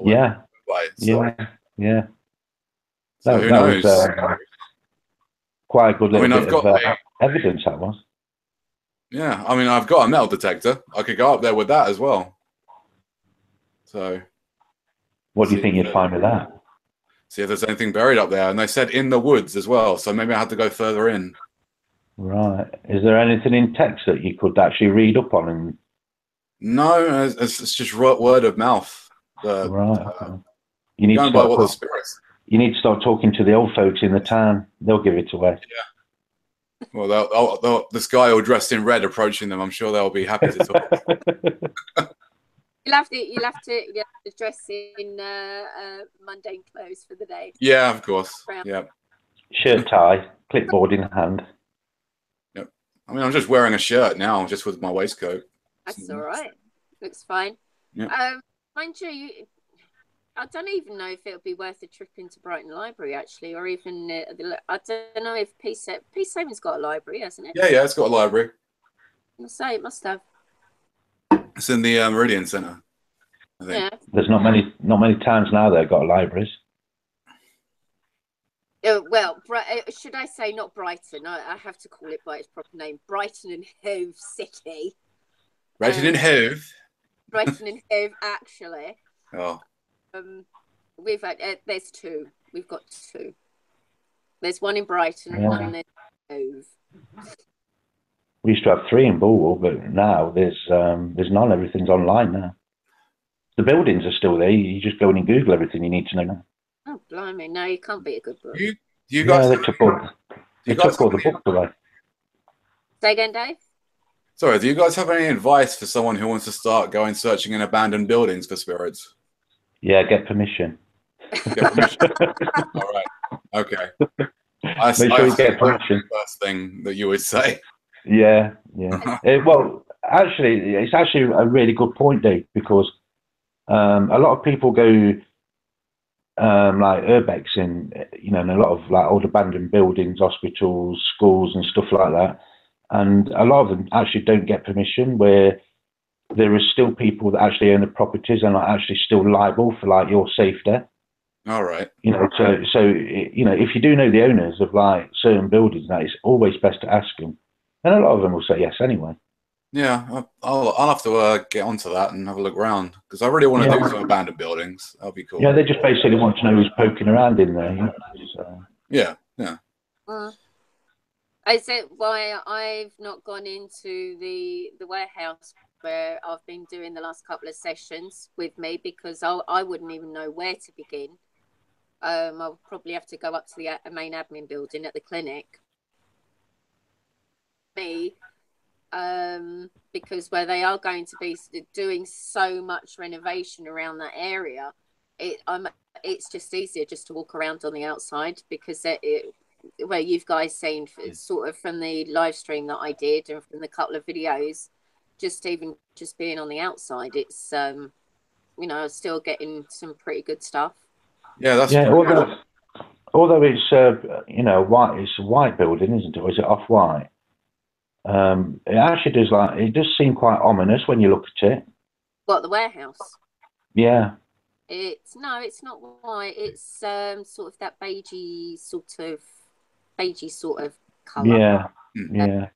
Yeah. So, yeah. So who knows? Was, quite a good little I've bit got of evidence, that was. Yeah, I mean, I've got a metal detector. I could go up there with that as well. So, what do you think you'd find with that? See if there's anything buried up there. And they said in the woods as well, so maybe I had to go further in. Right. Is there anything in text that you could actually read up on? And... No, it's just word of mouth. Right. You need going by what the spirits. You need to start talking to the old folks in the town. They'll give it away. Yeah. Well, this guy all dressed in red approaching them. I'm sure they'll be happy to talk. You'll have to dress in mundane clothes for the day. Yeah, of course. Yeah. Shirt, tie, clipboard in hand. Yep. I mean, I'm just wearing a shirt now, just with my waistcoat. That's all right. Looks fine. Yeah. Mind you, I don't even know if it would be worth a trip into Brighton Library, actually, or even I don't know if Peacehaven's got a library, hasn't it? Yeah, it's got a library. I'll say it must have. It's in the Meridian Centre. I think. Yeah. There's not many towns now that have got libraries. Well, should I say not Brighton? I have to call it by its proper name. Brighton and Hove City. Brighton and Hove. Brighton and Hove, actually. Oh. We've had, there's two. We've got two. There's one in Brighton and one in Hove. We used to have 3 in Bulwell, but now there's none. Everything's online now. The buildings are still there. You just go in and Google everything you need to know now. Oh, blimey. No, you can't beat a good book. You guys, they took all the books away. Say again, Dave? Sorry, do you guys have any advice for someone who wants to start going searching in abandoned buildings for spirits? Yeah, get permission. Get permission. All right. Okay. Make sure you get permission. First thing that you would say. Yeah. Well, actually, it's actually a really good point, Dave, because a lot of people go like urbex in, in a lot of like old abandoned buildings, hospitals, schools, and stuff like that, and a lot of them actually don't get permission. Where there are still people that actually own the properties and are actually still liable for like your safe death. All right. So if you do know the owners of like certain buildings, that it's always best to ask them, and a lot of them will say yes anyway. Yeah, I'll have to get onto that and have a look around because I really want to do some abandoned buildings. That'll be cool. Yeah, they just basically want to know who's poking around in there. So. Yeah. I said why I've not gone into the warehouse where I've been doing the last couple of sessions with me because I wouldn't even know where to begin. I'll probably have to go up to the main admin building at the clinic. Because where they are going to be doing so much renovation around that area, it's just easier just to walk around on the outside because where you've guys seen sort of from the live stream that I did and from the couple of videos, just being on the outside, it's still getting some pretty good stuff. Yeah, that's although it's it's a white building, isn't it? Or is it off white? It actually does seem quite ominous when you look at it. What, the warehouse? Yeah. It's not white. It's sort of that beigey sort of colour. Yeah.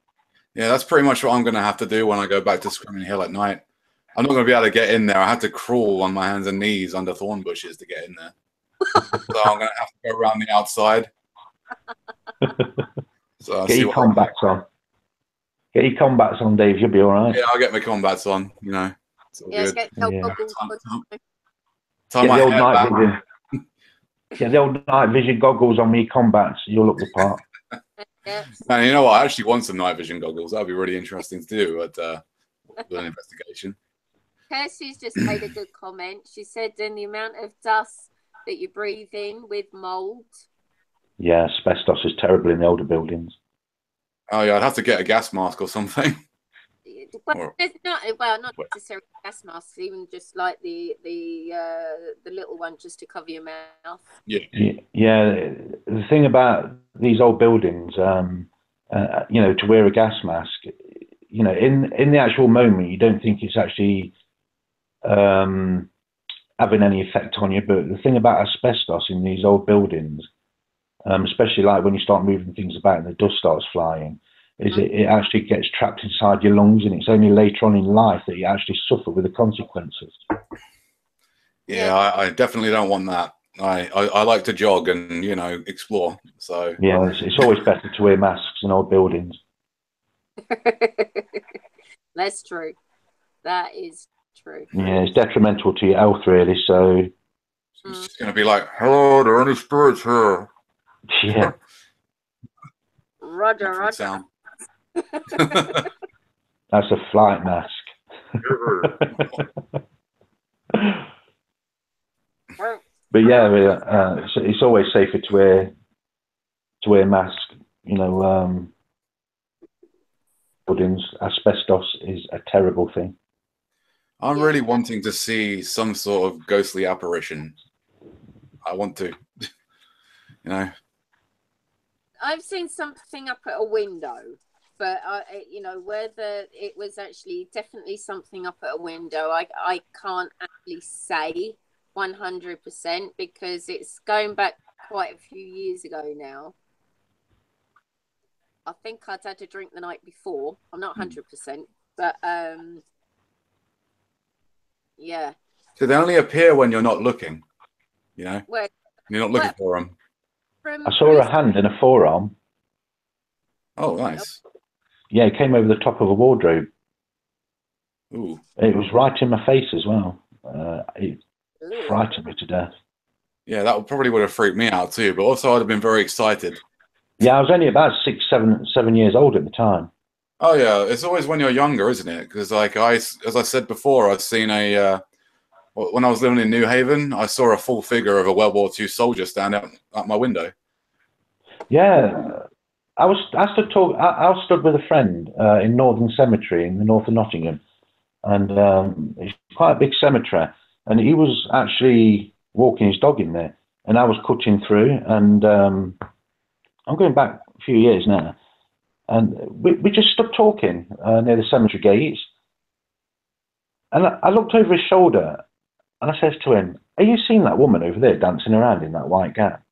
That's pretty much what I'm going to have to do when I go back to Screaming Hill at night. I'm not going to be able to get in there. I had to crawl on my hands and knees under thorn bushes to get in there. So I'm going to have to go around the outside. So get your combats on. Get your combats on, Dave. You'll be all right. Yeah, I'll get my combats on. It's all good. Get the old night vision goggles on me combats. You'll look the part. And you know what? I actually want some night vision goggles. That'd be really interesting to do at an investigation. Kirsty's just made a good comment. She said, "In the amount of dust that you breathe in with mold." Yeah, asbestos is terrible in the older buildings. Oh yeah, I'd have to get a gas mask or something. Well, not necessarily gas masks, even just like the little one just to cover your mouth. Yeah. The thing about these old buildings, to wear a gas mask, in the actual moment, you don't think it's actually having any effect on you. But the thing about asbestos in these old buildings, especially like when you start moving things about and the dust starts flying, is it actually gets trapped inside your lungs, and it's only later on in life that you actually suffer with the consequences. Yeah, I definitely don't want that. I like to jog and explore. So yeah, it's always better to wear masks in old buildings. That's true. That is true. Yeah, it's detrimental to your health, really. So it's just going to be like, "Hello, are there any spirits here?" Yeah. Roger. Sound. That's a flight mask. But yeah, it's always safer to wear a mask. Buildings, asbestos is a terrible thing. I'm really wanting to see some sort of ghostly apparition. I want to, I've seen something up at a window, but you know, whether it was actually definitely something up at a window, I can't actually say 100% because it's going back quite a few years ago now. I think I'd had a drink the night before. I'm not 100%, but yeah. So they only appear when you're not looking, you know? Well, you're not looking for them. I saw a hand and a forearm. Oh, nice. Yeah, it came over the top of a wardrobe. Ooh. It was right in my face as well. It frightened me to death. Yeah, that probably would have freaked me out too, but also I'd have been very excited. Yeah, I was only about 7 years old at the time. Oh yeah, it's always when you're younger, isn't it? Because like as I said before, I've seen when I was living in New Haven, I saw a full figure of a World War II soldier stand out my window. Yeah, I stood with a friend in Northern Cemetery in the north of Nottingham, and it's quite a big cemetery. And he was actually walking his dog in there, and I was cutting through. And I'm going back a few years now, and we just stood talking near the cemetery gates. And I looked over his shoulder, and I says to him, "Are you seeing that woman over there dancing around in that white gown?"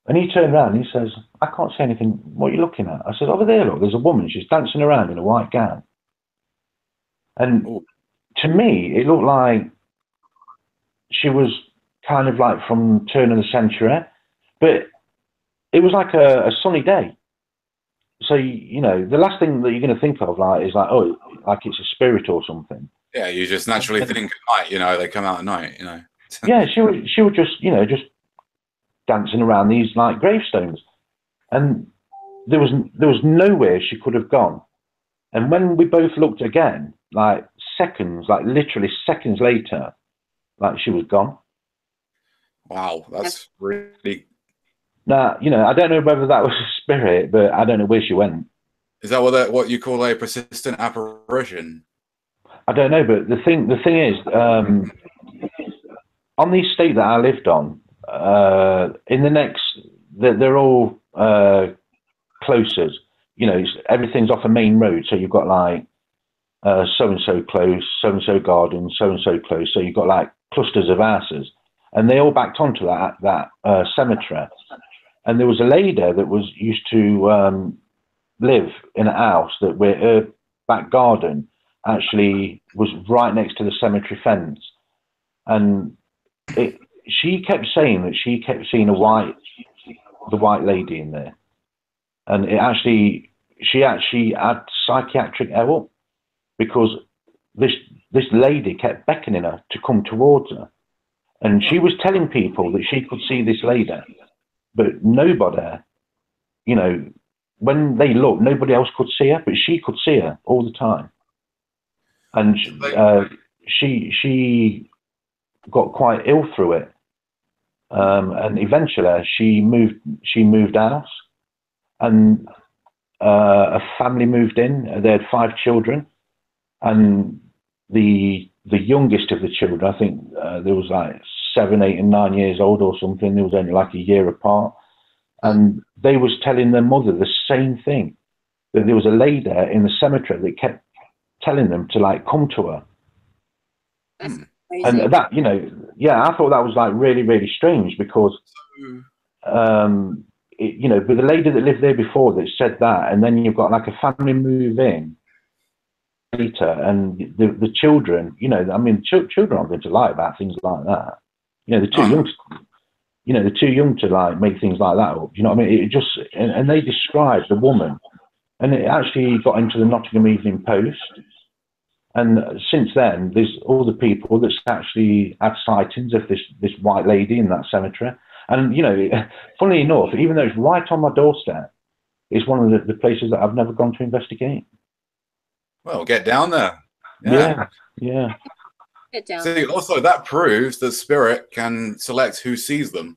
And he turned around and he says, "I can't see anything. What are you looking at?" I said, "Over there, look, there's a woman. She's dancing around in a white gown." And to me, it looked like she was kind of like from turn of the century, but it was like a sunny day. So, you know, the last thing that you're going to think of is like, oh, like it's a spirit or something. Yeah, you just naturally think at night, you know, they come out at night, you know. Yeah, she would just, you know, just dancing around these like gravestones, and there was nowhere she could have gone. And when we both looked again, like literally seconds later, like she was gone. Wow, that's really. Now, you know, I don't know whether that was a spirit, but I don't know where she went. Is that what you call a persistent apparition? I don't know, but the thing is, on the estate that I lived on, in the next, they're all closes. You know, everything's off a main road, so you've got like so and so close, so and so garden, so and so close. So you've got like clusters of houses, and they all backed onto that cemetery. And there was a lady that used to live in a house where her back garden actually was right next to the cemetery fence, and she kept saying that she kept seeing the white lady in there, and she actually had psychiatric help because this lady kept beckoning her to come towards her, and she was telling people that she could see this lady, but nobody, you know, when they looked, nobody else could see her, but she could see her all the time. And she got quite ill through it, and eventually she moved house, and a family moved in. They had 5 children, and the youngest of the children, I think there was like 7, 8, and 9 years old or something. There was only like a year apart, and they was telling their mother the same thing, that there was a lady in the cemetery that kept telling them to like come to her. And that, you know, yeah, I thought that was like really, really strange because, you know, but the lady that lived there before that said that, and then you've got like a family move in later, and the children, you know, I mean, children aren't going to lie about things like that. You know, they're too young. They're too young to like make things like that up. You know what I mean? It just, and they described the woman, and it actually got into the Nottingham Evening Post. And since then, there's all the people that's actually had sightings of this white lady in that cemetery. And, you know, funnily enough, even though it's right on my doorstep, it's one of the places that I've never gone to investigate. Well, get down there. Yeah. Get down. See, also that proves that spirit can select who sees them.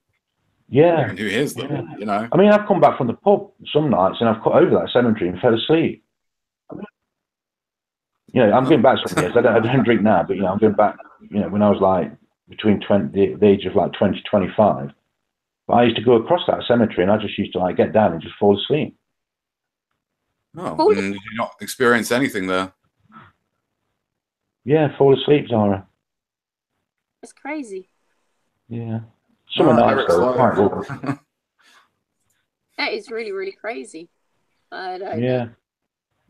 Yeah. And who hears them, yeah. you know. I mean, I've come back from the pub some nights and I've cut over that cemetery and fell asleep. You know, I'm going back some years. I don't drink now, but, you know, I'm going back, you know, when I was like between the age of like 20, 25. But I used to go across that cemetery and I just used to like get down and just fall asleep. Oh, and did you not experience anything there? Yeah, fall asleep, Zara. That's crazy. Yeah. Some nights though, quite good. That is really, really crazy. I don't Yeah.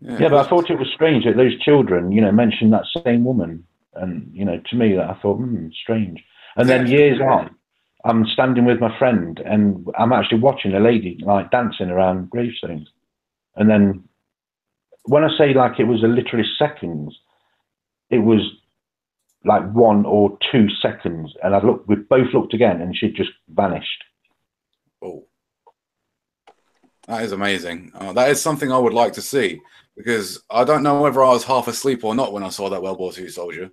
know. Yeah, but I thought it was strange that those children, you know, mentioned that same woman. And, you know, to me, that I thought, strange. And then years on, I'm standing with my friend and I'm actually watching a lady like dancing around gravestones. And then when I say like it was literally seconds, it was like 1 or 2 seconds. And we both looked again and she'd just vanished. Oh, that is amazing. That is something I would like to see, because I don't know whether I was half asleep or not when I saw that World War II soldier.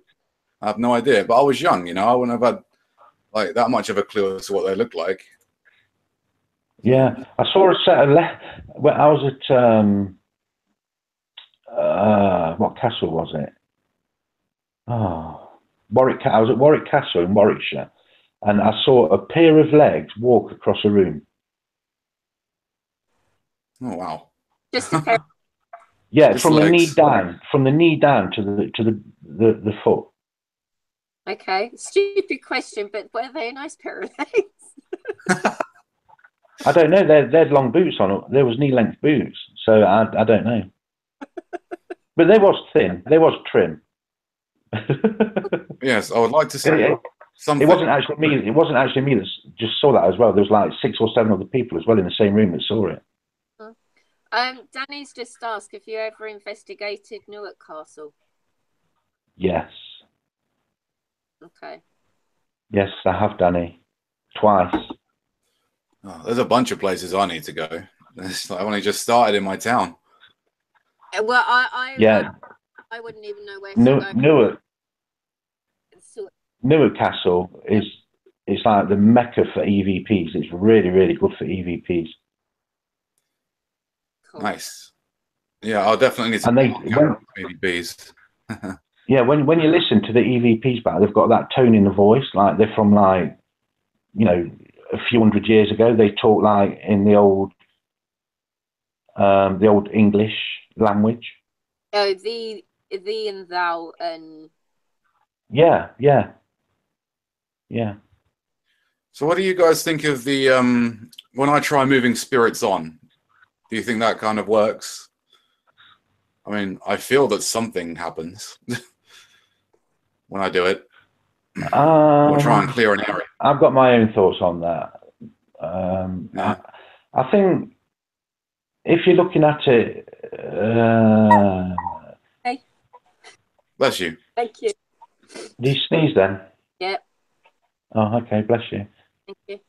I have no idea, but I was young, you know. I wouldn't have had like that much of a clue as to what they looked like. Yeah, I saw a set of when I was at what castle was it? Oh, Warwick. I was at Warwick Castle in Warwickshire, and I saw a pair of legs walk across a room. Oh wow! Just a pair. Yeah, Just from legs. the knee down, to the foot. Okay, stupid question, but were they a nice pair of legs? I don't know. They had long boots on. There was knee-length boots, so I don't know. But they was thin. They was trim. Yes, I would like to see something. It wasn't actually me. It wasn't actually me that just saw that as well. There was like 6 or 7 other people as well in the same room that saw it. Danny's just asked if you ever investigated Newark Castle. Yes. Okay. Yes, I have, Danny. Twice. Oh, there's a bunch of places I need to go. I've only just started in my town. Well, I wouldn't even know where to go. Newark Castle it's like the mecca for EVPs. It's really, really good for EVPs. Cool. Nice. Yeah, I'll definitely need to EVPs. Yeah, when you listen to the EVPs back, they've got that tone in the voice, like they're from like, you know, a few hundred years ago. They talk like in the old English language. Oh, thee and thou and. Yeah. So, what do you guys think of the when I try moving spirits on? Do you think that kind of works? I mean, I feel that something happens when I do it. Or try and clear an area. I've got my own thoughts on that. Yeah. I think if you're looking at it, Hey. Bless you. Thank you. Do you sneeze then? Yep. Oh, okay. Bless you. Thank you.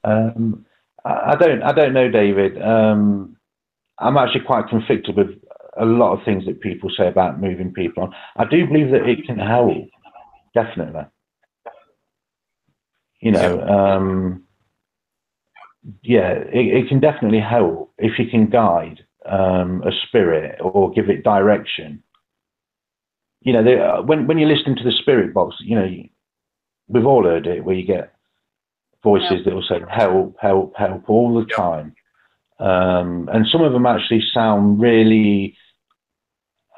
I don't know, David. I'm actually quite conflicted with a lot of things that people say about moving people on. I do believe that it can help, definitely. You know, it can definitely help if you can guide a spirit or give it direction. You know, when you listen to the spirit box, you know, we've all heard it, where you get voices that will say help, help, help all the time. And some of them actually sound really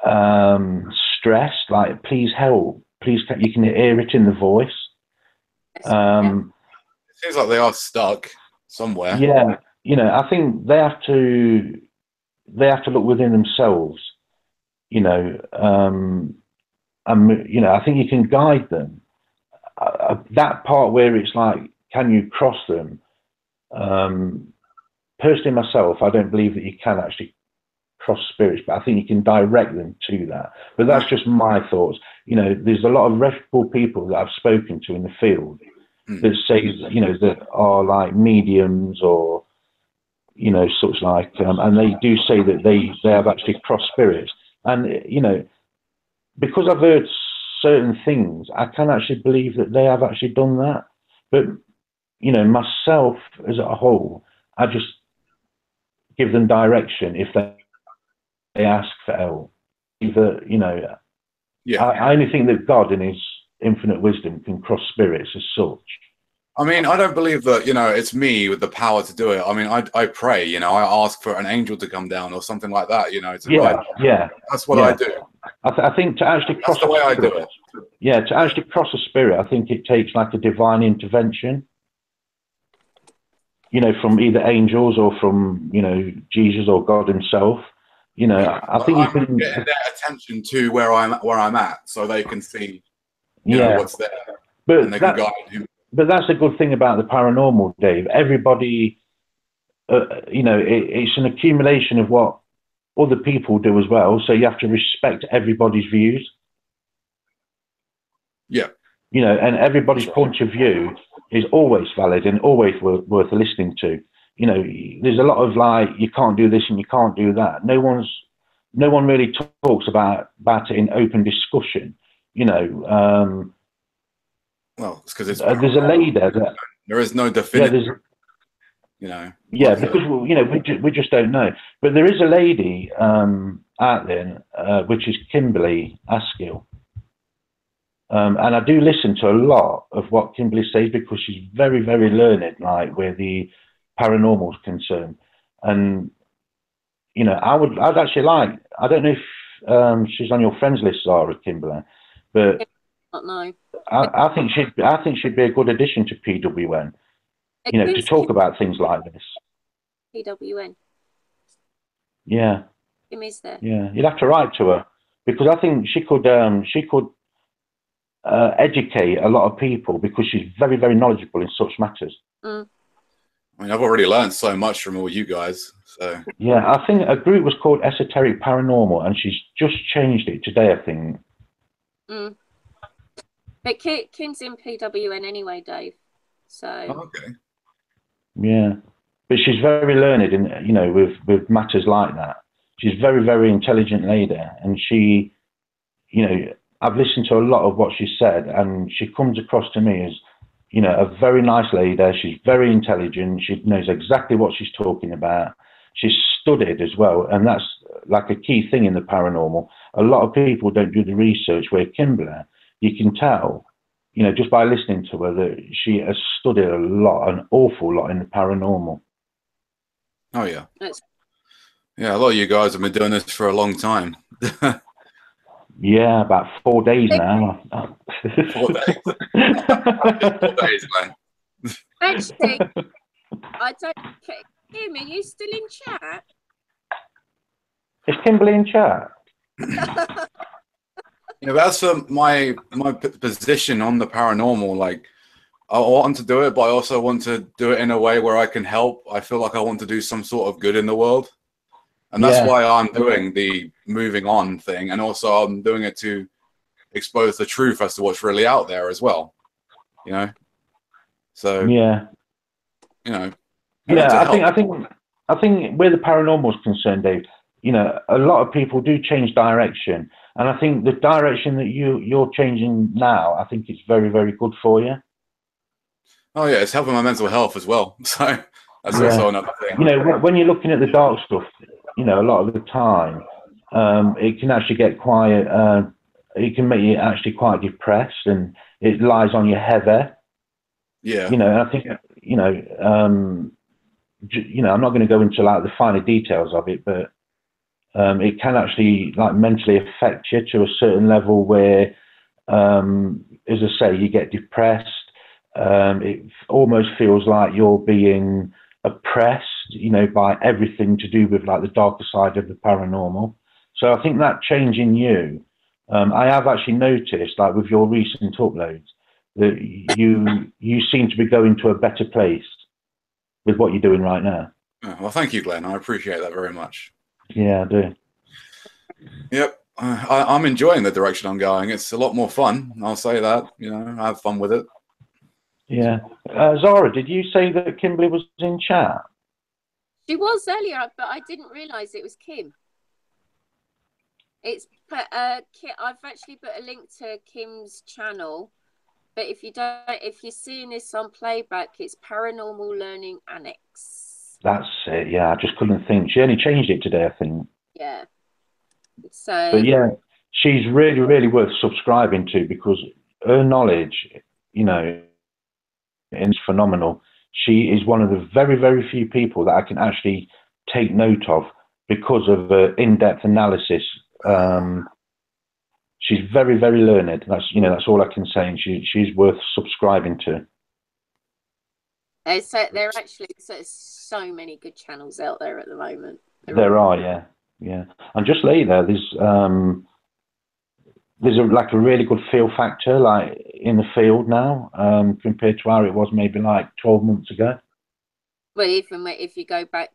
stressed, like please help, please, you can hear it in the voice. It seems like they are stuck somewhere. Yeah, you know, I think they have to look within themselves, you know, and you know, I think you can guide them. That part where it's like, can you cross them? Personally, myself, I don't believe that you can actually cross spirits, but I think you can direct them to that. But that's just my thoughts. You know, there's a lot of reputable people that I've spoken to in the field that say, you know, that are like mediums or, you know, such like, and they do say that they have actually crossed spirits. And, you know, because I've heard certain things, I can actually believe that they have actually done that. But, you know, myself as a whole, I just give them direction if they ask for help. Either, you know, I only think that God in his infinite wisdom can cross spirits as such. I mean, I don't believe that, you know, it's me with the power to do it. I mean, I pray, you know, I ask for an angel to come down or something like that, you know, to guide. Yeah. That's what I do. I think to actually cross That's the way I do it. Yeah, to actually cross a spirit, I think it takes like a divine intervention, you know, from either angels or from, you know, Jesus or God himself. You know, Yeah, I think you can get their attention to where I'm at, so they can see, you know, what's there, and they can guide him. But that's a good thing about the paranormal, Dave. Everybody, you know, it's an accumulation of what other people do as well. So you have to respect everybody's views. Yeah. You know, and everybody's point of view is always valid and always worth listening to. You know, there's a lot of like, you can't do this and you can't do that. No one really talks about it in open discussion. You know, well, it's because there's a lady that there is no definitive. You know. Yeah, because you know we just don't know. But there is a lady out there, which is Kimberly Askill. And I do listen to a lot of what Kimberly says because she's very, very learned, like where the paranormal is concerned. And you know, I'd actually like. I don't know if she's on your friends list, Zara, Kimberly, but no. I think she'd be a good addition to PWN. You know, to talk about things like this. PWN. Yeah. Kim is there. Yeah, you'd have to write to her because I think she could educate a lot of people because she's very, very knowledgeable in such matters. Mm. I mean, I've already learned so much from all you guys. So yeah, I think a group was called Esoteric Paranormal, and she's just changed it today, I think. Mm. But Kim's in PWN anyway, Dave. So okay. Yeah, but she's very learned in, you know, with matters like that. She's very, very intelligent lady, and she, you know, I've listened to a lot of what she said, and she comes across to me as, you know, a very nice lady. She's very intelligent. She knows exactly what she's talking about. She's studied as well, and that's like a key thing in the paranormal. A lot of people don't do the research, where Kimberly, you can tell, you know, just by listening to her, that she has studied a lot, an awful lot in the paranormal. Oh, yeah. Yeah, a lot of you guys have been doing this for a long time. Yeah, about 4 days now. 4 days. 4 days, man. actually, I don't. Kim, are you still in chat? Is Kimberly in chat? Yeah, that's my position on the paranormal. Like, I want to do it, but I also want to do it in a way where I can help. I feel like I want to do some sort of good in the world. And that's why I'm doing the moving on thing. And also I'm doing it to expose the truth as to what's really out there as well. You know? So, yeah. You know. Yeah, I think where the paranormal is concerned, Dave, you know, a lot of people do change direction. And I think the direction that you're changing now, I think it's very, very good for you. Oh, yeah, it's helping my mental health as well. So that's also another thing. You know, when you're looking at the dark stuff, you know, a lot of the time, it can actually get quite, it can make you actually quite depressed, and it lies on your heavy. Yeah. You know, and I think, you know, I'm not going to go into like the finer details of it, but it can actually like mentally affect you to a certain level where, as I say, you get depressed. It almost feels like you're being oppressed, you know, by everything to do with like the darker side of the paranormal. So I think that change in you, I have actually noticed, like with your recent uploads, that you seem to be going to a better place with what you're doing right now. Oh, well, thank you, Glenn. I appreciate that very much. Yeah, I do. Yep. I'm enjoying the direction I'm going. It's a lot more fun. I'll say that. You know, I have fun with it. Yeah. Zara, did you say that Kimberly was in chat? She was earlier, but I didn't realise it was Kim. It's I've actually put a link to Kim's channel, but if you're seeing this on playback, it's Paranormal Learning Annex. That's it. Yeah, I just couldn't think. She only changed it today, I think. Yeah. So. But yeah, she's really, really worth subscribing to because her knowledge, you know, and it's phenomenal. She is one of the very, very few people that I can actually take note of because of in-depth analysis. She's very, very learned. That's all I can say. And she's worth subscribing to. There are actually so many good channels out there at the moment. There are, yeah. And just later, there's a really good feel factor, like in the field now, compared to how it was maybe like 12 months ago. Well, even if you go back,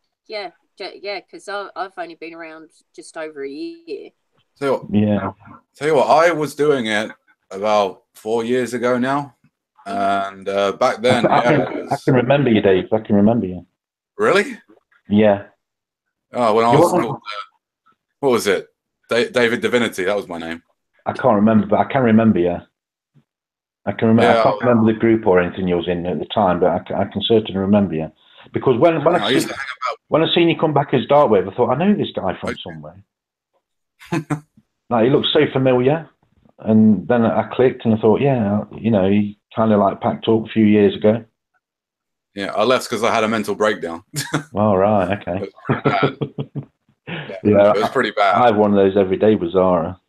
because I've only been around just over a year. Tell you what, I was doing it about 4 years ago now, and back then, I can remember you, Dave. I can remember you. Really? Yeah. Oh, when I was called, what was it? David Divinity. That was my name. I can't remember, but I can remember you. I can remember. Yeah, I can't remember the group or anything you was in at the time, but I can certainly remember you. Because when I seen you come back as Darkwave, I thought, I know this guy from somewhere. Like, he looks so familiar. And then I clicked and I thought, yeah, he kind of like packed up a few years ago. Yeah, I left because I had a mental breakdown. All right, okay. It was pretty bad. I have one of those every day with Zara.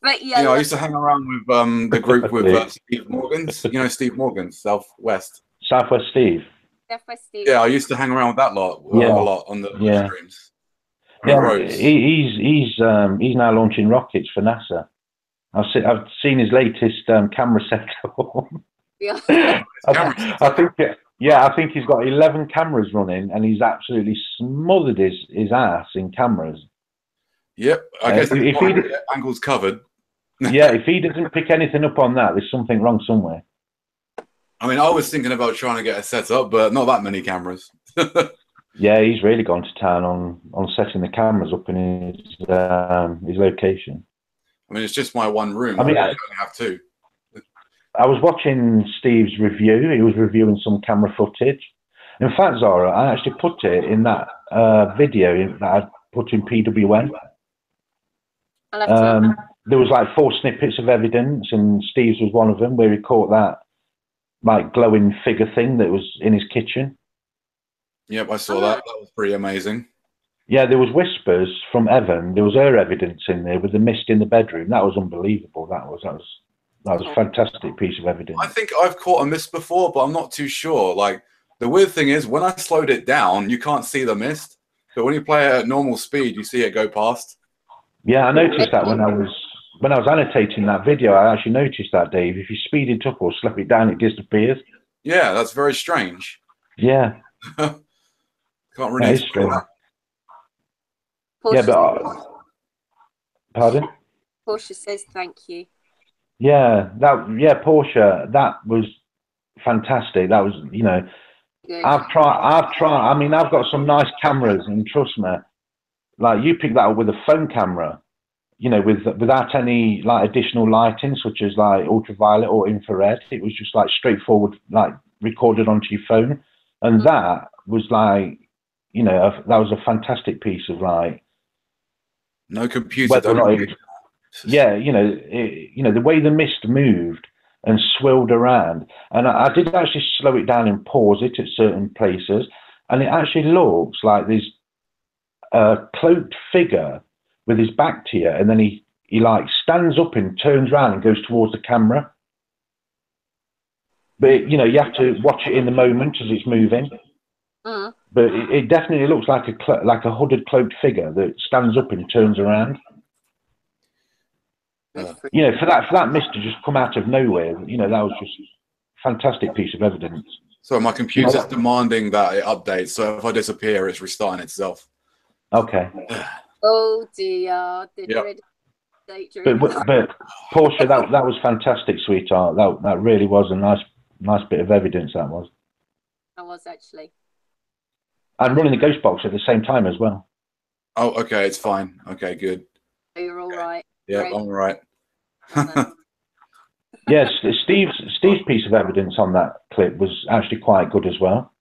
But I used to hang around with the group with Steve Morgan's. You know Steve Morgan's, Southwest Steve. Southwest Steve. Yeah, I used to hang around with that lot a lot on the streams. Yeah, he's now launching rockets for NASA. I've seen his latest camera setup. Yeah. I think he's got 11 cameras running, and he's absolutely smothered his ass in cameras. Yep, I guess if angles covered. Yeah, if he doesn't pick anything up on that, there's something wrong somewhere. I mean, I was thinking about trying to get a set up, but not that many cameras. Yeah, he's really gone to town on setting the cameras up in his location. I mean, it's just my one room. I mean, I only have two. I was watching Steve's review. He was reviewing some camera footage. In fact, Zara, I actually put it in that video that I put in PWN. There was like 4 snippets of evidence, and Steve's was one of them, where he caught that like glowing figure thing that was in his kitchen. Yep, I saw that. That was pretty amazing. Yeah, there was whispers from Evan. There was her evidence in there with the mist in the bedroom. That was unbelievable. That was a fantastic piece of evidence. I think I've caught a mist before, but I'm not too sure. Like, the weird thing is, when I slowed it down, you can't see the mist. But when you play it at normal speed, you see it go past. Yeah, I noticed that when I was annotating that video. I actually noticed that, Dave. If you speed it up or slow it down, it disappears. Yeah, that's very strange. Yeah. Can't really explain that. Yeah, but pardon? Portia says thank you. Yeah, Portia, that was fantastic. That was, Good. I've tried. I mean, I've got some nice cameras, and trust me, like, you pick that up with a phone camera, without any like additional lighting, such as like ultraviolet or infrared. It was just like straightforward, like recorded onto your phone, and that was like, that was a fantastic piece of like. No computer. Yeah, the way the mist moved and swirled around, and I did actually slow it down and pause it at certain places, and it actually looks like this cloaked figure with his back to you, and then he like stands up and turns around and goes towards the camera. But you have to watch it in the moment as it's moving. But it definitely looks like a hooded, cloaked figure that stands up and turns around. For that mist to just come out of nowhere, that was just a fantastic piece of evidence. So my computer's demanding that it updates. So if I disappear, it's restarting itself. Okay. Oh dear. But Portia, that was fantastic, sweetheart. That really was a nice bit of evidence. That was. I was actually. And running the ghost box at the same time as well. Oh, okay, it's fine. Okay, good. You're all right. Yeah, I'm all right. Yes, Steve's piece of evidence on that clip was actually quite good as well.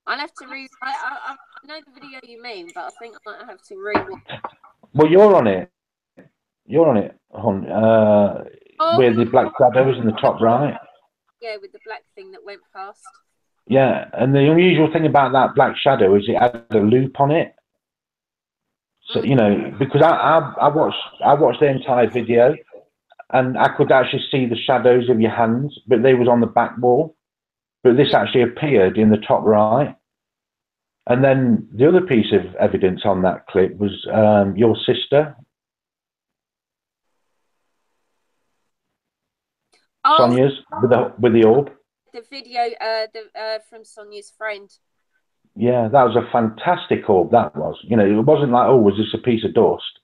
I'll have to read. I know the video you mean, but I think I might have to read. Well, you're on it. You're on it, hon. Where the black shadow is in the top right. Yeah, with the black thing that went past. Yeah, and the unusual thing about that black shadow is it had a loop on it. So, you know, because I watched the entire video, and I could actually see the shadows of your hands, but they was on the back wall. But this actually appeared in the top right. And then the other piece of evidence on that clip was your sister, Sonia's, with the orb. The video from Sonia's friend. Yeah, that was a fantastic orb. That was, you know, it wasn't like, oh, was this a piece of dust?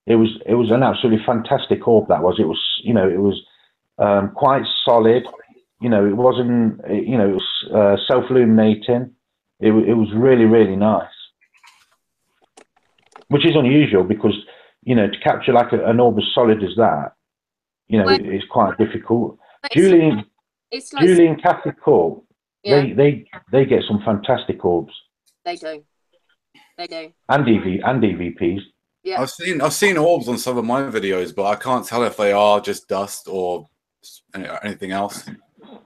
It was an absolutely fantastic orb. That was. It was, you know, it was quite solid. You know, it wasn't, you know, it was self-illuminating. It was really, really nice, which is unusual because, you know, to capture like an orb as solid as that, you know, Well, it's quite difficult. It's like Julie and Kathy Court, yeah, they get some fantastic orbs. they do. They do. And EVPs. Yeah. I've seen orbs on some of my videos, but I can't tell if they are just dust or anything else.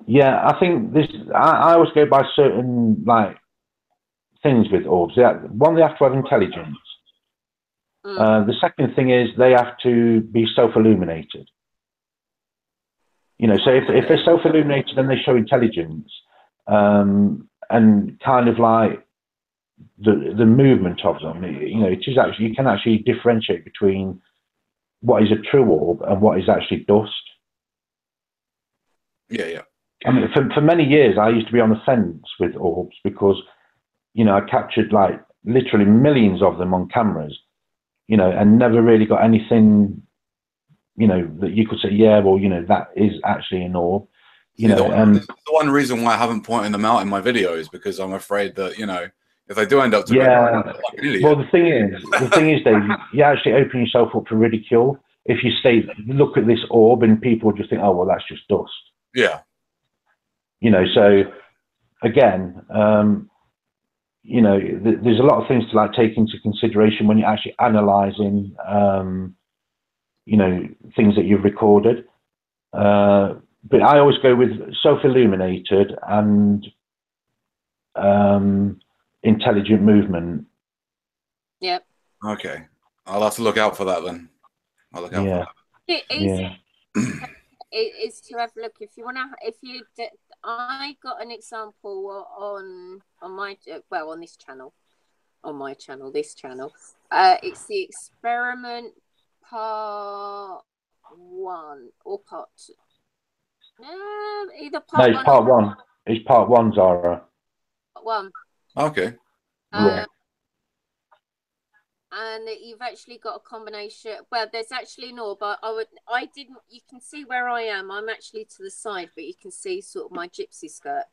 Yeah, I think this. I always go by certain like things with orbs. One, they have to have intelligence. The second thing is they have to be self-illuminated. You know, so if they're self-illuminated and they show intelligence, and kind of like the movement of them, you know, it is actually, you can actually differentiate between what is a true orb and what is actually dust. Yeah, yeah. I mean, for many years, I used to be on the fence with orbs because, you know, I captured like literally millions of them on cameras, you know, and never really got anything, you know, that you could say, yeah, well, you know, that is actually an orb. You know, the one reason why I haven't pointed them out in my videos because I'm afraid that, you know, if they do end up to like an idiot. Well, the thing is, Dave, you actually open yourself up for ridicule if you look at this orb and people just think, oh, well, that's just dust. Yeah. You know, so again, you know, there's a lot of things to like take into consideration when you're actually analysing, you know, things that you've recorded. But I always go with self-illuminated and intelligent movement. Yep. Okay. I'll have to look out for that then. I'll look out for that. It is to have a look if you want to. I got an example on my on this channel, this channel. It's the experiment part 1 or part 2. Either part 1. No, it's part 1. It's part 1, Zara. Part 1. Okay. Yeah. And you've actually got a combination. Well, there's actually no, but I didn't. You can see where I am. I'm actually to the side, but you can see sort of my gypsy skirt.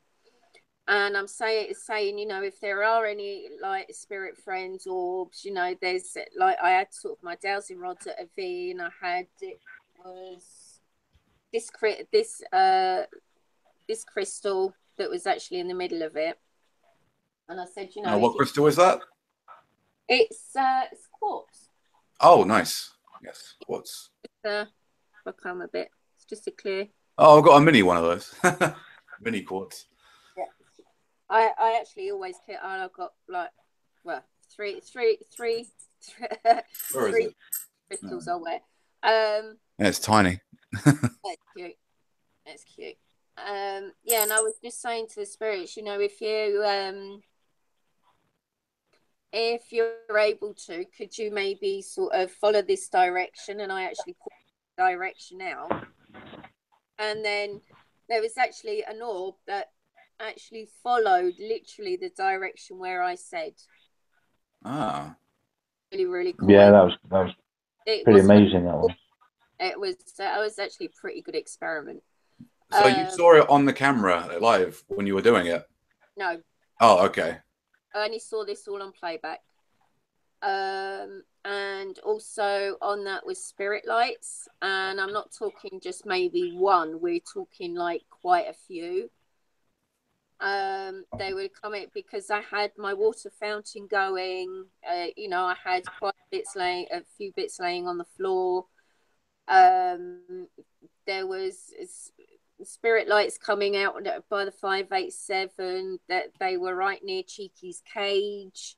And I'm saying, you know, if there are any like spirit friends orbs, you know, there's like I had sort of my dowsing rods at a V, and I had this crystal that was actually in the middle of it. And I said, you know, what crystal is that? It's quartz. Oh, nice. Yes, quartz. Become a bit. It's just a clear. Oh, I've got a mini one of those. Mini quartz. Yeah, I actually always clear. I've got like three crystals I wear. Yeah, it's tiny. That's cute. That's cute. Yeah, and I was just saying to the spirits, you know, if you're able to, could you maybe sort of follow this direction? And I actually put the direction out. And then there was actually an orb that actually followed literally the direction where I said. Ah. Really, really cool. Yeah, that was pretty amazing, that one. It was actually a pretty good experiment. So you saw it on the camera live when you were doing it? No. Oh, okay. I only saw this all on playback. And also on that was spirit lights. And I'm not talking just maybe one. We're talking like quite a few. They would come in because I had my water fountain going. You know, I had quite a few bits laying on the floor. There was spirit lights coming out by the 587, that they were right near Cheeky's cage.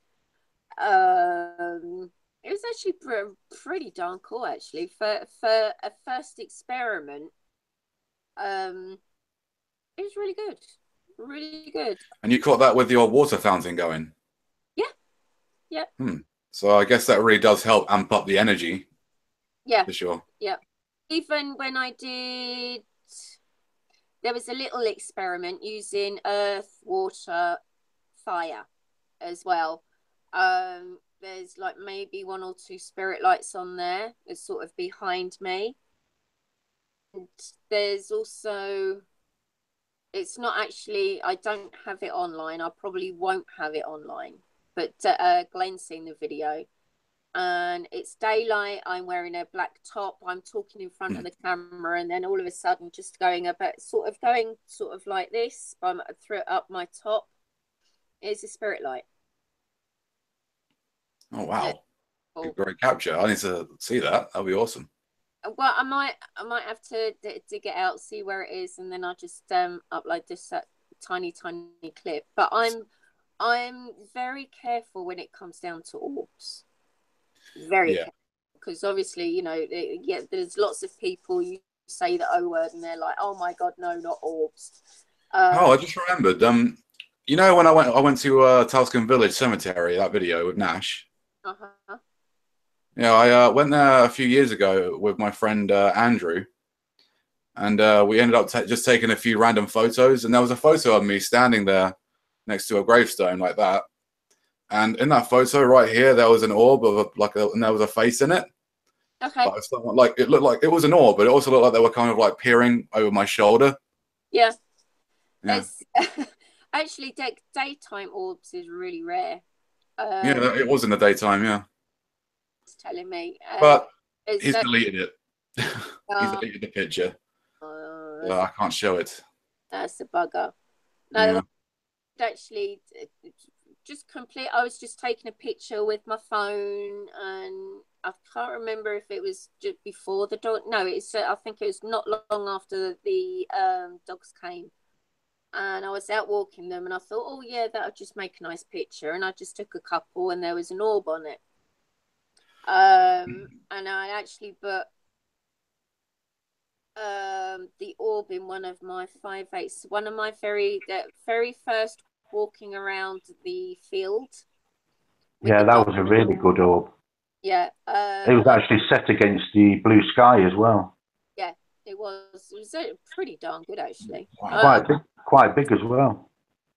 It was actually pretty darn cool, actually, for a first experiment. It was really good, really good. And you caught that with your water fountain going? Yeah. So I guess that really does help amp up the energy. Yeah, for sure. Yeah, even when I did, there was a little experiment using earth, water, fire as well. There's like maybe 1 or 2 spirit lights on there. It's sort of behind me. And there's also, it's not actually, I don't have it online. I probably won't have it online. But Glenn's seen the video. And it's daylight. I'm wearing a black top. I'm talking in front of the camera, and then all of a sudden, just going sort of like this. I threw it up my top. It's a spirit light. Oh wow! Yeah. Great capture. I need to see that. That'll be awesome. Well, I might have to dig it out, see where it is, and then I'll just upload this tiny clip. But I'm very careful when it comes down to orbs. Very careful, because obviously, you know, there's lots of people, you say the O word and they're like, oh my god, no, not orbs. I just remembered, you know, when I went to Talscombe Village Cemetery, that video with Nash. Yeah, I went there a few years ago with my friend Andrew, and we ended up just taking a few random photos, and there was a photo of me standing there next to a gravestone like that. And in that photo right here, there was an orb of and there was a face in it. Okay. Like it looked like it was an orb, but it also looked like they were kind of like peering over my shoulder. Yeah. Actually, daytime orbs is really rare. Yeah, it was in the daytime. Yeah. It's telling me. But he's deleted it. He's deleted the picture. I can't show it. That's a bugger. No, actually. I was just taking a picture with my phone, and I can't remember if it was just before the dog. No, I think it was not long after the dogs came, and I was out walking them, and I thought, oh yeah, that would just make a nice picture, and I just took a couple, and there was an orb on it. And I actually put the orb in one of my 5/8, one of my very first walking around the field. Yeah, that was a really good orb. Yeah. It was actually set against the blue sky as well. Yeah, it was pretty darn good, actually. Quite big as well.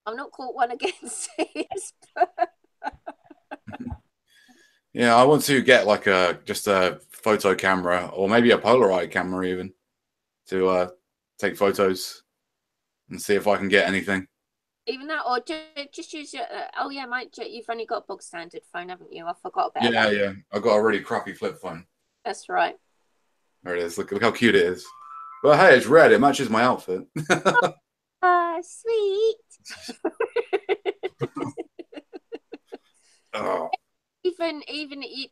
I've not caught one against it. Yeah, I want to get like just a photo camera, or maybe a Polaroid camera even, to take photos and see if I can get anything. Even that, or just use your. Oh yeah, mate, you've only got a bog standard phone, haven't you? I forgot about that. Yeah, I got a really crappy flip phone. That's right. There it is. Look how cute it is. But hey, it's red. It matches my outfit. Sweet. Oh. Even a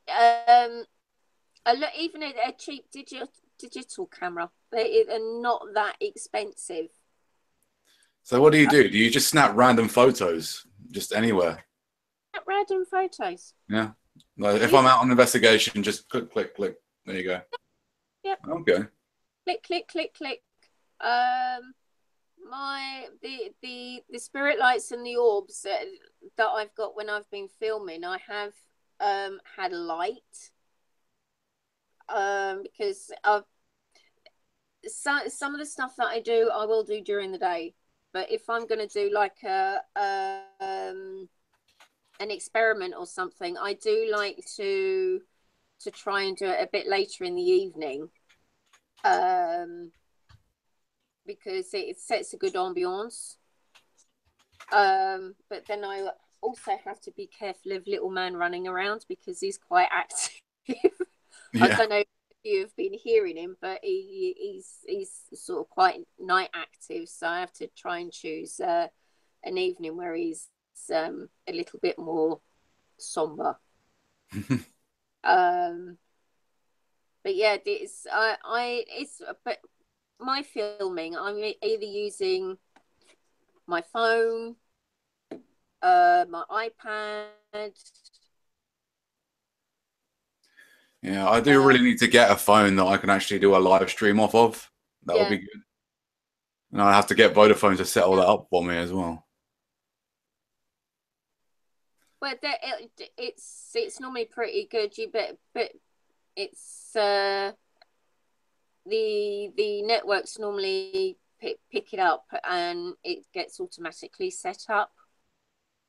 cheap digital camera, they're not that expensive. So what do you do? Do you just snap random photos just anywhere? Snap random photos. Yeah. Like if I'm out on investigation, just click, click, click. There you go. Yep. Okay. Click, click, click, click. The spirit lights and the orbs that I've got when I've been filming, I have had a light because some of the stuff that I do, I will do during the day. But if I'm going to do like an experiment or something, I do like to try and do it a bit later in the evening, because it sets a good ambiance. But then I also have to be careful of little man running around because he's quite active. Yeah. I don't know if you've been hearing him, but he's sort of quite night active, so I have to try and choose an evening where he's a little bit more somber. But yeah, but my filming, I'm either using my phone, my iPad. Yeah, I do really need to get a phone that I can actually do a live stream off of. That would be good. And I have to get Vodafone to set all that up for me as well. Well, it's normally pretty good. But it's the networks normally pick it up and it gets automatically set up.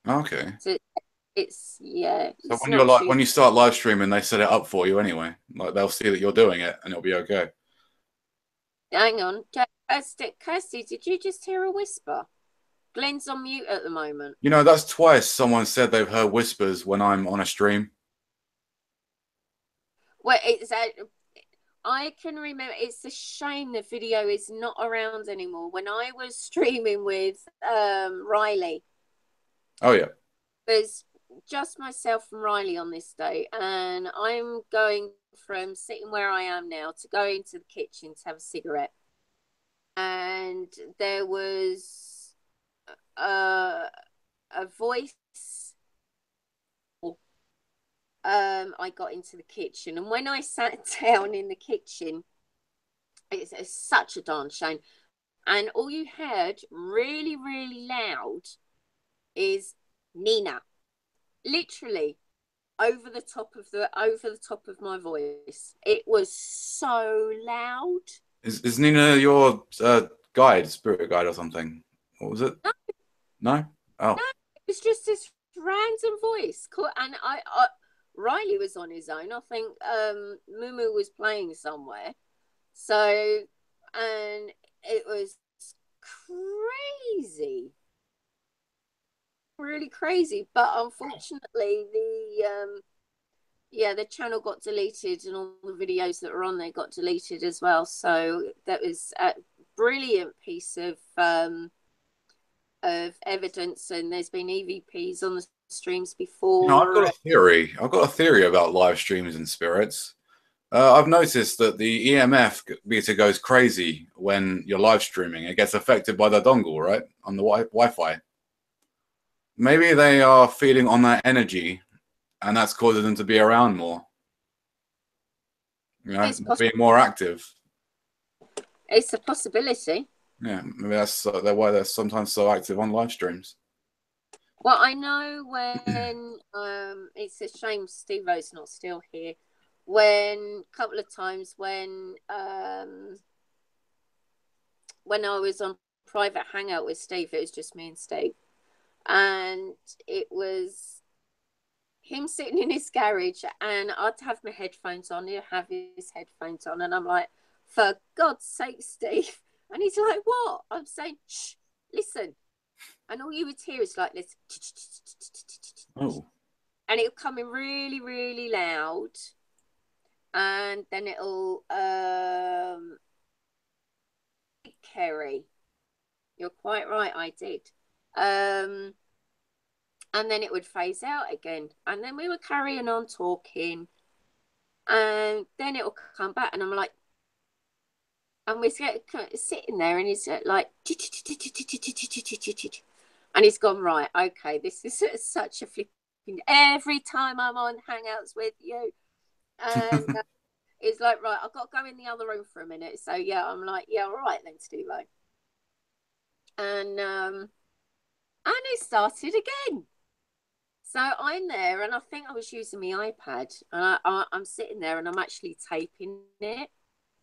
Okay. So it's So when you start live streaming, they set it up for you anyway. Like they'll see that you're doing it and it'll be okay. Hang on, Kirsty, did you just hear a whisper? Glenn's on mute at the moment. You know, that's twice someone said they've heard whispers when I'm on a stream. Well, I can remember. It's a shame the video is not around anymore. When I was streaming with Riley. Oh yeah. There's just myself and Riley on this day, and I'm going from sitting where I am now to going to the kitchen to have a cigarette. And there was a voice. I got into the kitchen, and when I sat down in the kitchen, it's such a darn shame. And all you heard really, really loud is Nina, literally over the top of my voice. It was so loud. Is Nina your guide, spirit guide or something? What was it? No? Oh. No, it was just this random voice. And I Riley was on his own. I think Mumu was playing somewhere. So, and it was crazy. Really crazy. But unfortunately, the channel got deleted and all the videos that were on there got deleted as well. So that was a brilliant piece of evidence, and there's been EVPs on the streams before. You know, I've got a theory. I've got a theory about live streams and spirits. I've noticed that the EMF meter goes crazy when you're live streaming. It gets affected by the dongle, right, on the Wi-Fi. Maybe they are feeding on that energy, and that's causing them to be around more. You know, being more active. It's a possibility. Yeah, maybe that's why they're sometimes so active on live streams. Well, I know when it's a shame Steve-O's not still here. When a couple of times when I was on private hangout with Steve, it was just me and Steve, and it was him sitting in his garage, and I'd have my headphones on, he'd have his headphones on, and I'm like, for God's sake, Steve. And he's like, what? I'm saying, shh, listen. And all you would hear is like this. Oh. And it'll come in really, really loud. And then it'll Kerry. You're quite right, I did. And then it would phase out again. And then we were carrying on talking. And then it'll come back, and I'm like, and we're sitting there, and he's like, and he's gone, right, okay, this is such a flipping, every time I'm on Hangouts with you. And it's like, right, I've got to go in the other room for a minute. So, yeah, I'm like, yeah, all right then, Steve-O. And it started again. So I'm there, and I think I was using my iPad, and I'm sitting there, and I'm actually taping it.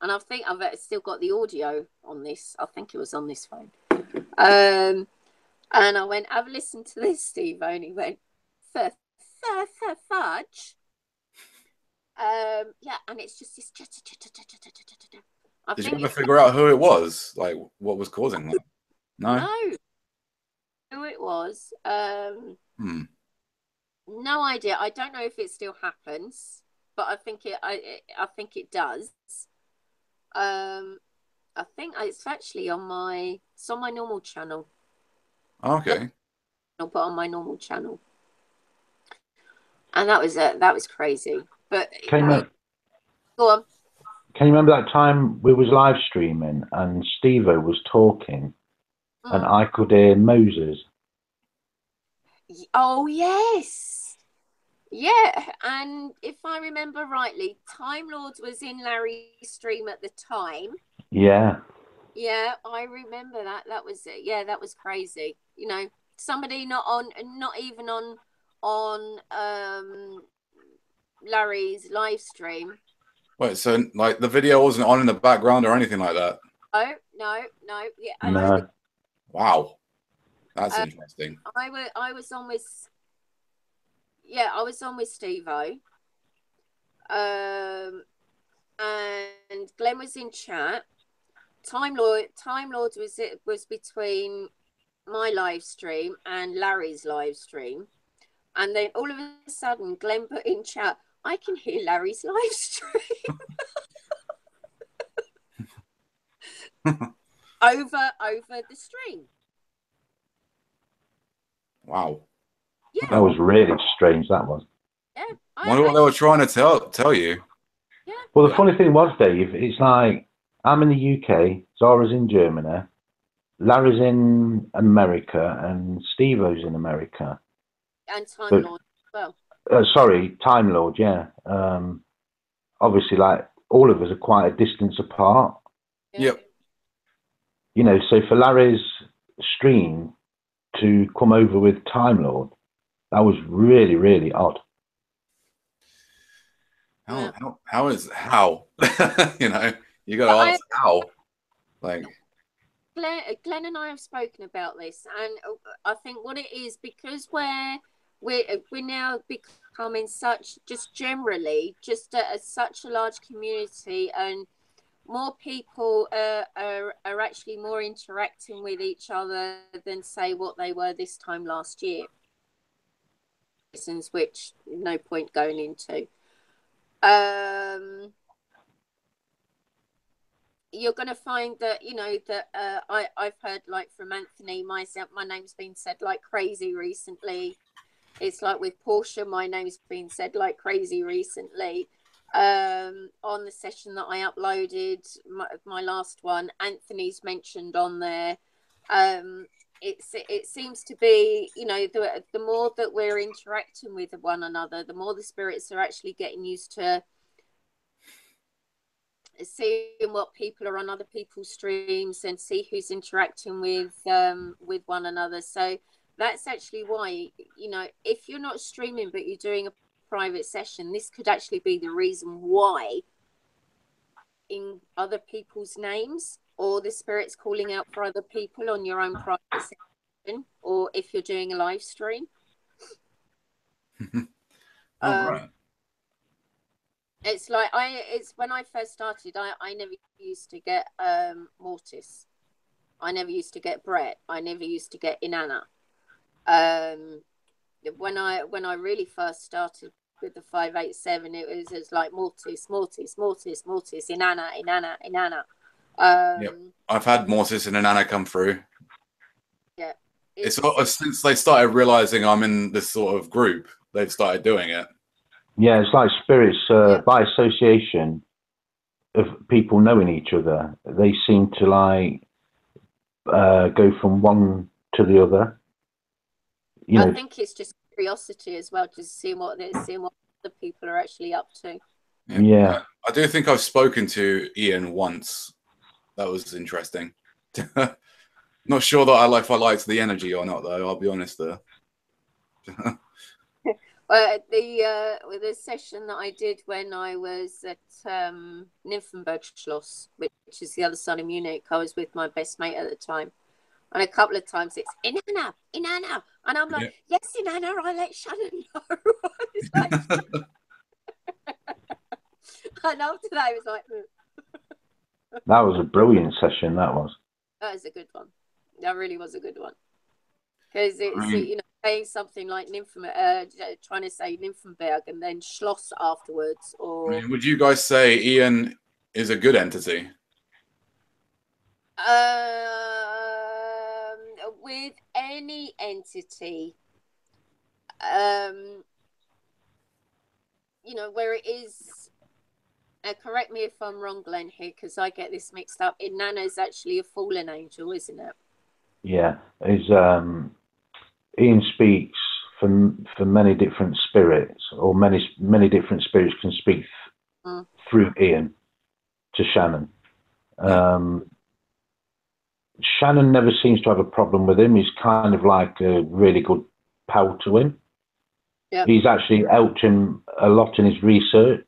And I think I've still got the audio on this. I think it was on this phone. And I went, I've listened to this, Steve. And he went, fudge. Yeah, and it's just this. Did you ever figure out who it was? Like, what was causing that? No? No. Who it was. No idea. I don't know if it still happens, but I think it does. I think it's actually on my normal channel. Okay. I'll put on my normal channel, and that was crazy. But Go on. can you remember that time we was live streaming and Steve-O was talking and I could hear Moses? Oh, yes. Yeah, and if I remember rightly, Time Lords was in Larry's stream at the time. Yeah. Yeah, I remember that. That was yeah, that was crazy. You know, somebody not even on Larry's live stream. Wait, so like the video wasn't on in the background or anything like that? Oh, no. Yeah, No. Wow, that's interesting. I was on with I was on with Steve-O. And Glenn was in chat. Time Lord was between my live stream and Larry's live stream. And then all of a sudden Glenn put in chat, I can hear Larry's live stream. over the stream. Wow. Yeah. That was really strange, that was. Yeah. I wonder what they were trying to tell you. Yeah. Well, the funny thing was, Dave, it's like I'm in the UK, Zara's in Germany, Larry's in America, and Steve-O's in America. And Time Lord as well. Sorry, Time Lord, yeah. Obviously, like, all of us are quite a distance apart. Yep. You know, so for Larry's stream to come over with Time Lord, that was really, really odd. How you know, you got to ask how. Like Glenn and I have spoken about this, and I think what it is, because we're now becoming such, just generally, just such a large community, and more people are actually more interacting with each other than, say, what they were this time last year. Reasons which no point going into. You're going to find that, you know, that I've heard, like, from Anthony, my name's been said like crazy recently. It's like with Portia, my name's been said like crazy recently. On the session that I uploaded, my last one, Anthony's mentioned on there. It seems to be, you know, the more that we're interacting with one another, the more the spirits are actually getting used to seeing what people are on other people's streams and see who's interacting with one another. So that's actually why, you know, if you're not streaming but you're doing a private session, this could actually be the reason why in other people's names, or the spirits calling out for other people on your own private session, or if you're doing a live stream. Right. It's like it's when I first started, I never used to get Mortis. I never used to get Brett. I never used to get Inanna. When I really first started with the 587, it was like Mortis, Inanna. Yep. I've had Mortis and Inanna come through. Yeah. It's since they started realizing I'm in this sort of group, they've started doing it. Yeah, it's like spirits by association of people knowing each other. They seem to like go from one to the other. I think it's just curiosity as well, just seeing what the people are actually up to. Yeah. I do think I've spoken to Ian once. That was interesting. Not sure that if I liked the energy or not, though. I'll be honest there. The session that I did when I was at Nymphenburg Schloss, which is the other side of Munich, I was with my best mate at the time. And a couple of times it's Inanna. And I'm like, yes, Inanna, I let Shannon know. It's like, and after that, it was like... That was a brilliant session, that was. That was a good one. That really was a good one. Because it's, you know, saying something like trying to say Nymphenberg and then Schloss afterwards. Or would you guys say Ian is a good entity? With any entity, you know, where it is Correct me if I'm wrong, Glenn, here, because I get this mixed up. Inanna is actually a fallen angel, isn't it? Yeah, Ian speaks for many different spirits, or many different spirits can speak through Ian to Shannon. Shannon never seems to have a problem with him. He's kind of like a really good pal to him. Yep. He's actually helped him a lot in his research.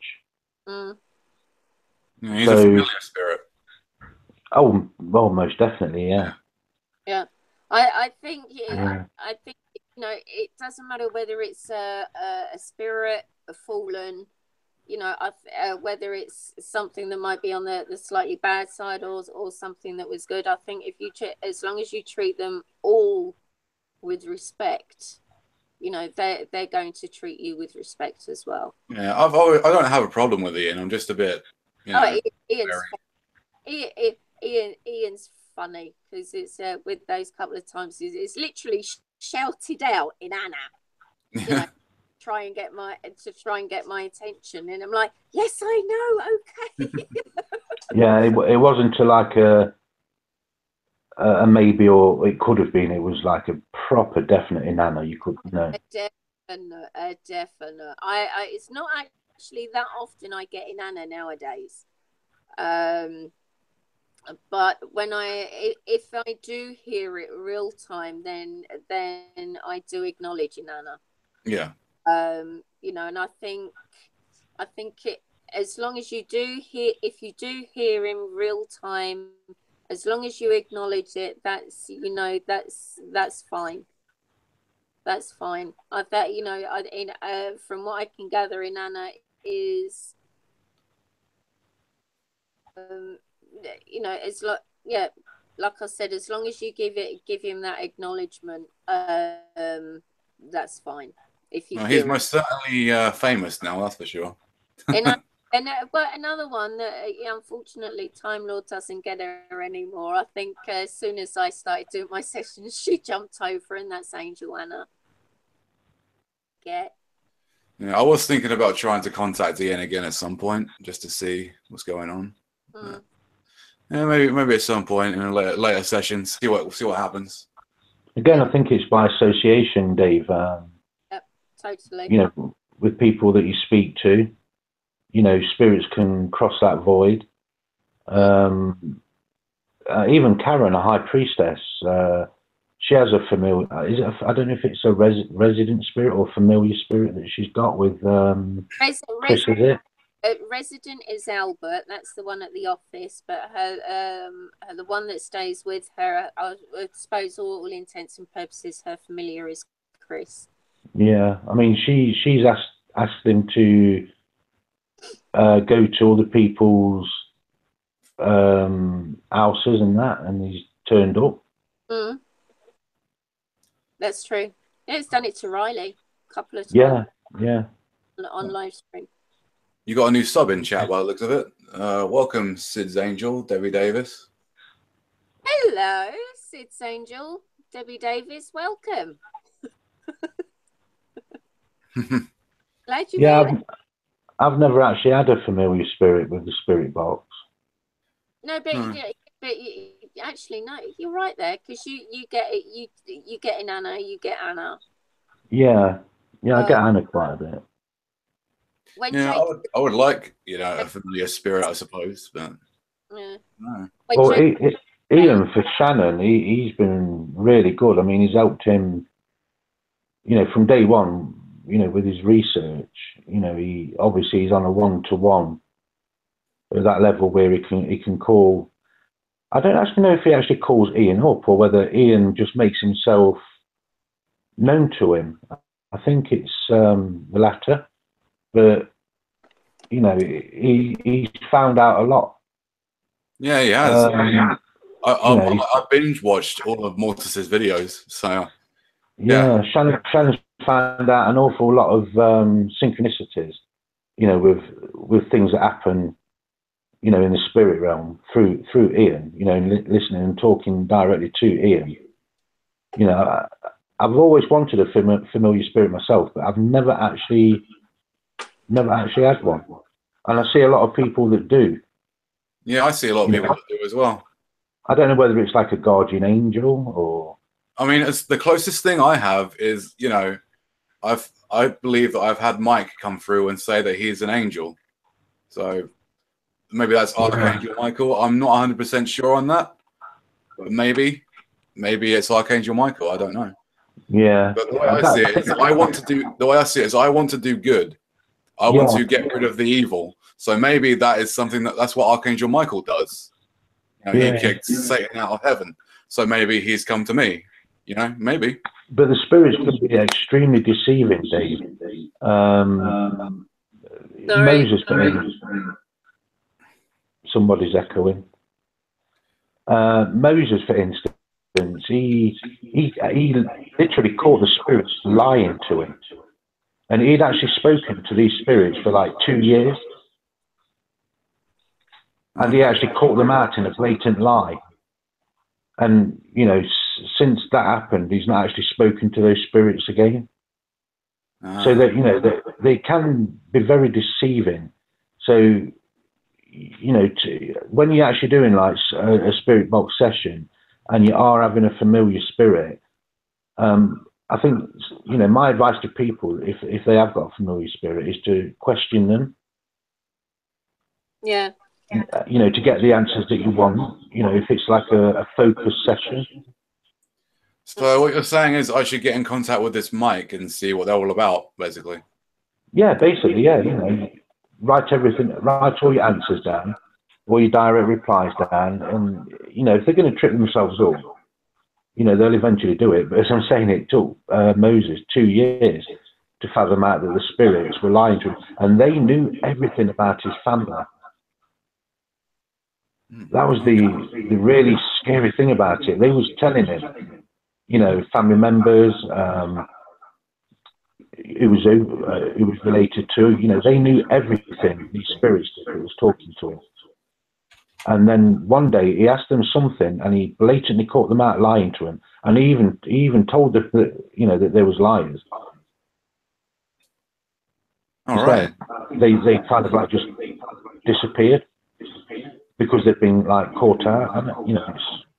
Yeah, he's a familiar spirit. Oh, well, most definitely, yeah. Yeah, I think I think, you know, it doesn't matter whether it's a spirit, a fallen, you know, whether it's something that might be on the slightly bad side or something that was good. I think if you as long as you treat them all with respect, you know, they're going to treat you with respect as well. Yeah, I don't have a problem with Ian. I'm just a bit, you know, Ian's funny because it's with those couple of times it's literally shouted out in Anna, you know, try and get my attention, and I'm like, yes, I know, okay. Yeah, it wasn't like a maybe, or it could have been. It was like a proper definite in Anna. You could know. A definite. I it's not actually that often I get in Anna nowadays. But when if I do hear it real time, then I do acknowledge Inanna. Yeah. You know, and I think it, as long as you do hear, if you do hear in real time, as long as you acknowledge it, that's, you know, that's fine. That's fine. I bet, you know, from what I can gather, Inanna is, you know, it's like, yeah, like I said, as long as you give him that acknowledgement, that's fine. If you, he's most certainly famous now, that's for sure. But another one that unfortunately Time Lord doesn't get her anymore. I think as soon as I started doing my sessions, she jumped over, and that's Angel Anna. Yeah, I was thinking about trying to contact Ian again at some point just to see what's going on. Yeah, maybe at some point in a later sessions, see what happens. Again, I think it's by association, Dave. Yep, totally. You know, with people that you speak to, you know, spirits can cross that void. Even Karen, a high priestess, she has a familiar. I don't know if it's a resident spirit or familiar spirit that she's got with Chris. Is it? Resident is Albert. That's the one at the office, but her the one that stays with her, I suppose, all intents and purposes, her familiar is Chris. Yeah, I mean, she's asked him to go to all the people's houses and that, and he's turned up. That's true. Yeah, it's done it to Riley a couple of times. Yeah. On live stream. You got a new sub in chat by the looks of it. Welcome, Sid's Angel, Debbie Davis. Hello, Sid's Angel, Debbie Davis. Welcome. Glad you made it. I've never actually had a familiar spirit with the spirit box. No, but actually, no, you're right there, because you get it. You get in Anna, you get Anna. Yeah, I get Anna quite a bit. I would like, you know, a familiar spirit, I suppose, but yeah. No. Well, Ian, for Shannon, he's been really good. I mean, he's helped him, you know, from day one, you know, with his research. You know, he's on a one-to-one at that level where he can call. I don't actually know if he actually calls Ian up or whether Ian just makes himself known to him. I think it's the latter. But, you know, he's found out a lot. Yeah, he has. I binge watched all of Mortis's videos, so yeah. Shannon's found out an awful lot of synchronicities, you know, with things that happen, you know, in the spirit realm through Ian, you know, listening and talking directly to Ian. You know, I've always wanted a familiar spirit myself, but I've never actually had one. And I see a lot of people that do. Yeah, I see a lot of people that do as well. I don't know whether it's like a guardian angel or. I mean, it's the closest thing I have is, you know, I believe that I've had Mike come through and say that he's an angel. So maybe that's Archangel Michael. I'm not 100% sure on that, but maybe it's Archangel Michael. I don't know. Yeah. But the way I see it is, I want to do good. I want to get rid of the evil. So maybe that is something that's what Archangel Michael does. You know, he kicked Satan out of heaven. So maybe he's come to me. You know, maybe. But the spirits can be extremely deceiving, Dave. Moses, somebody's echoing. Moses, for instance, he literally caught the spirits lying to him, and he'd actually spoken to these spirits for like 2 years, and he actually caught them out in a blatant lie. And you know, since that happened, he's not actually spoken to those spirits again. So that, you know, they can be very deceiving. So, you know, when you're actually doing like a spirit box session and you are having a familiar spirit, I think, you know, my advice to people, if they have got a familiar spirit, is to question them. Yeah. You know, to get the answers that you want, you know, if it's like a focus session. So what you're saying is I should get in contact with this Mike and see what they're all about, basically. Yeah, basically, yeah. You know, write all your answers down, all your direct replies down, and you know, if they're going to trip themselves up, you know, they'll eventually do it. But as I'm saying, it took Moses 2 years to fathom out that the spirits were lying to him, and they knew everything about his family. That was the really scary thing about it. They was telling him, you know, family members, who was related to, you know, they knew everything, these spirits that was talking to him. And then one day he asked them something, and he blatantly caught them out lying to him, and he even told them that, you know, that there was liars. All right. They kind of like just disappeared because they've been like caught out, and you know,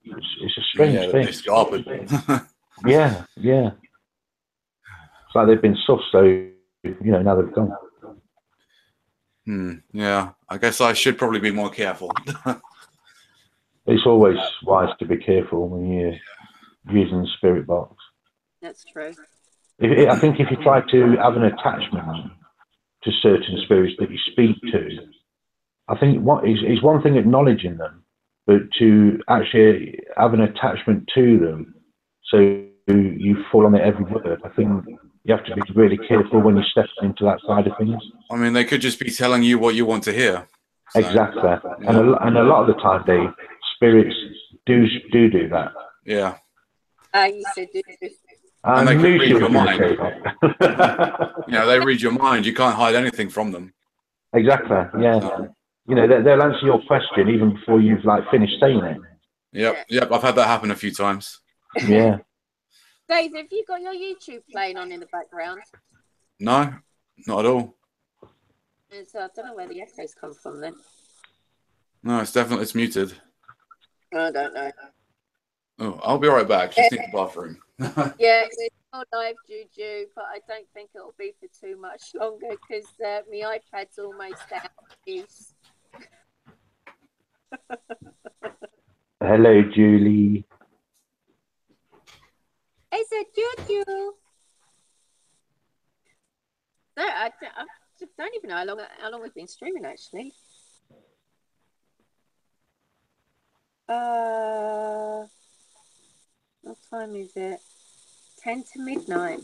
it's a strange thing. Yeah. It's like they've been sussed, so you know, now they've gone. Yeah, I guess I should probably be more careful. It's always wise to be careful when you're using the spirit box. That's true. I think if you try to have an attachment to certain spirits that you speak to, I think what is one thing acknowledging them, but to actually have an attachment to them, so you fall on it every word. I think you have to be really careful when you step into that side of things. I mean, they could just be telling you what you want to hear. So, exactly. Yeah. And a lot of the time, spirits do that. Yeah. You said and they can read your mind. You know, they read your mind. You can't hide anything from them. Exactly. Yeah. So, you know, they'll answer your question even before you've like finished saying it. Yep. I've had that happen a few times. Yeah. Dave, have you got your YouTube playing on in the background? No, not at all. So I don't know where the echoes come from then. No, it's muted. I don't know. Oh, I'll be right back. Just need the bathroom. Yeah, it's all live, Juju, but I don't think it'll be for too much longer because my iPad's almost out of use. Hello, Julie. It's a Juju. No, I don't even know how long we've been streaming actually. What time is it? 10 to midnight.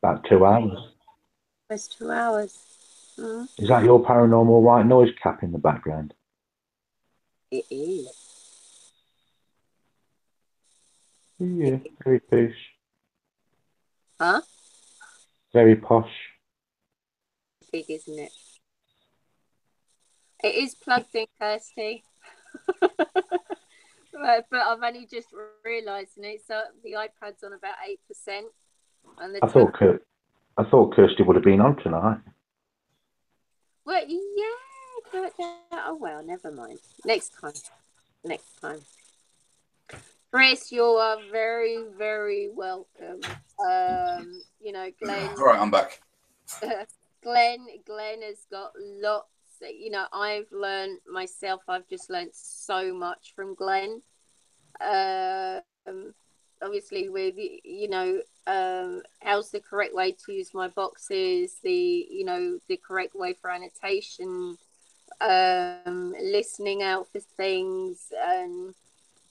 About 2 hours. That's 2 hours. Is that your paranormal white noise cap in the background? It is. Yeah, very posh. Huh? Very posh. Big, isn't it? It is plugged in, Kirsty. But I've only just realised it. So the iPad's on about 8%. And I thought Kirsty would have been on tonight. Well, yeah, but oh well, never mind. Next time. Next time. Chris, you are very, very welcome. You know, Glenn. All right, I'm back. Glenn has got lots. You know, I've learned myself. I've just learned so much from Glenn. Obviously, with you know, how's the correct way to use my boxes? The correct way for annotation. Listening out for things and.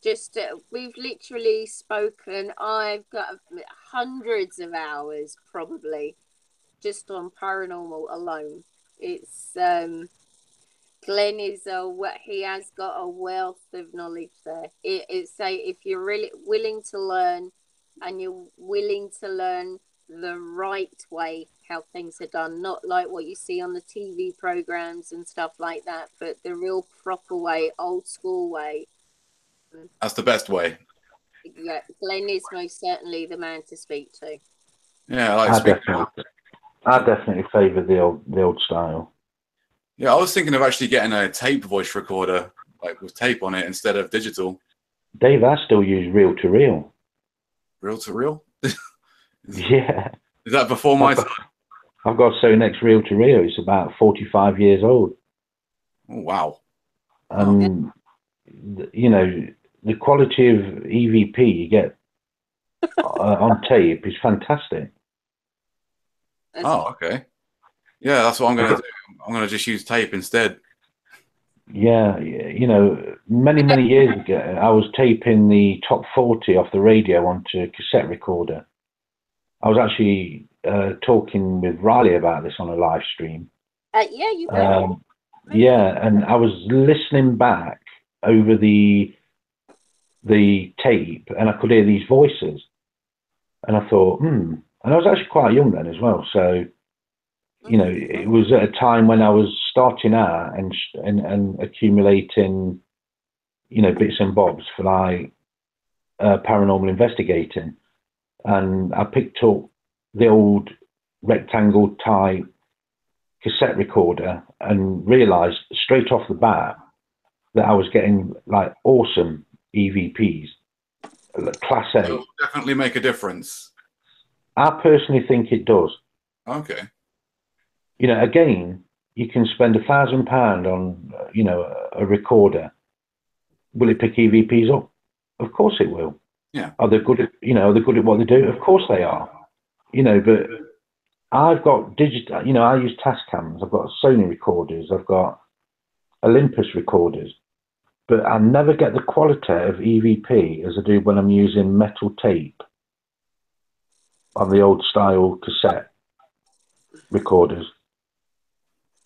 Just we've literally spoken. I've got hundreds of hours probably just on paranormal alone. It's Glenn is what he has got a wealth of knowledge there. It's say if you're really willing to learn and you're willing to learn the right way how things are done, not like what you see on the TV programs and stuff like that, but the real proper way, old school way. That's the best way. Yeah, Glenn is most certainly the man to speak to. Yeah, I like I definitely favour the old style. Yeah, I was thinking of actually getting a tape voice recorder, like with tape on it instead of digital. Dave, I still use reel to reel. Reel to reel? Yeah. Is that before my time? I've got Sonex reel to reel. It's about 45 years old. Oh, wow. And you know, the quality of EVP you get on tape is fantastic. Oh, okay. Yeah, that's what I'm going to do. I'm going to just use tape instead. Yeah, you know, many years ago, I was taping the top 40 off the radio onto a cassette recorder. I was actually talking with Riley about this on a live stream. Yeah, you bet. Yeah, and I was listening back over the tape, and I could hear these voices, and I thought, and I was actually quite young then as well, so you know, it was at a time when I was starting out and accumulating, you know, bits and bobs for like paranormal investigating, and I picked up the old rectangle type cassette recorder and realized straight off the bat that I was getting like awesome EVPs, class A. It'll definitely make a difference. I personally think it does. Okay. You know, again, you can spend £1,000 on, you know, a recorder. Will it pick EVPs up? Of course it will. Yeah. Are they good at, you know, are they good at what they do? Of course they are. You know, but I've got digital, you know, I use Tascams, I've got Sony recorders, I've got Olympus recorders, but I never get the quality of EVP as I do when I'm using metal tape on the old style cassette recorders.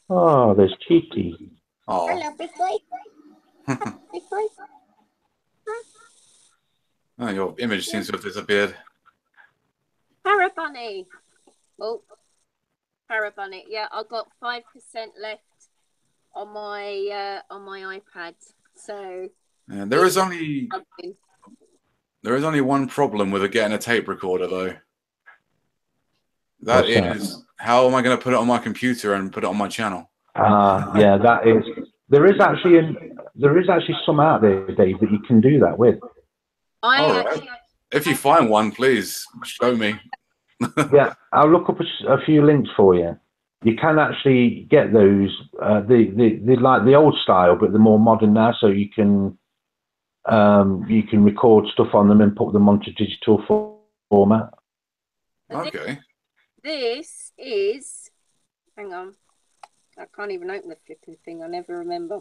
Oh, there's Cheaty. Oh. Hello, big boy. Big boy. Oh, your image seems to have disappeared. Parrot bunny. Oh, parrot bunny. Yeah, I've got 5% left on my iPad. So Yeah, there is only one problem with getting a tape recorder though. That is, how am I going to put it on my computer and put it on my channel? Yeah, that is. There is actually some out there, Dave, that you can do that with. All right. If you find one, please show me. Yeah, I'll look up a few links for you. You can actually get those, the like the old style, but the more modern now. So you can record stuff on them and put them onto digital format. Okay. This is. Hang on. I can't even open the flipping thing. I never remember.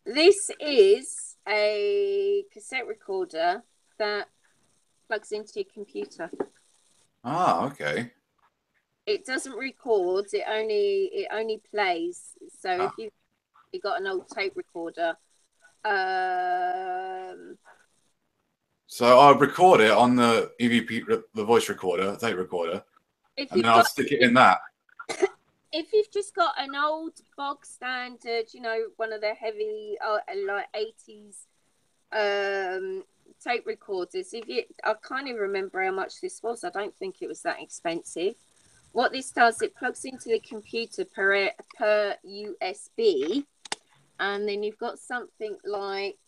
This is a cassette recorder that plugs into your computer. Ah, okay. It doesn't record. It only plays. So if you've got an old tape recorder, so I'll record it on the EVP, the voice recorder, tape recorder, and then I'll stick it in that. If you've just got an old bog standard, you know, one of the heavy like 80s tape recorders, I can't even remember how much this was. I don't think it was that expensive. what this does, it plugs into the computer per USB, and then you've got something like,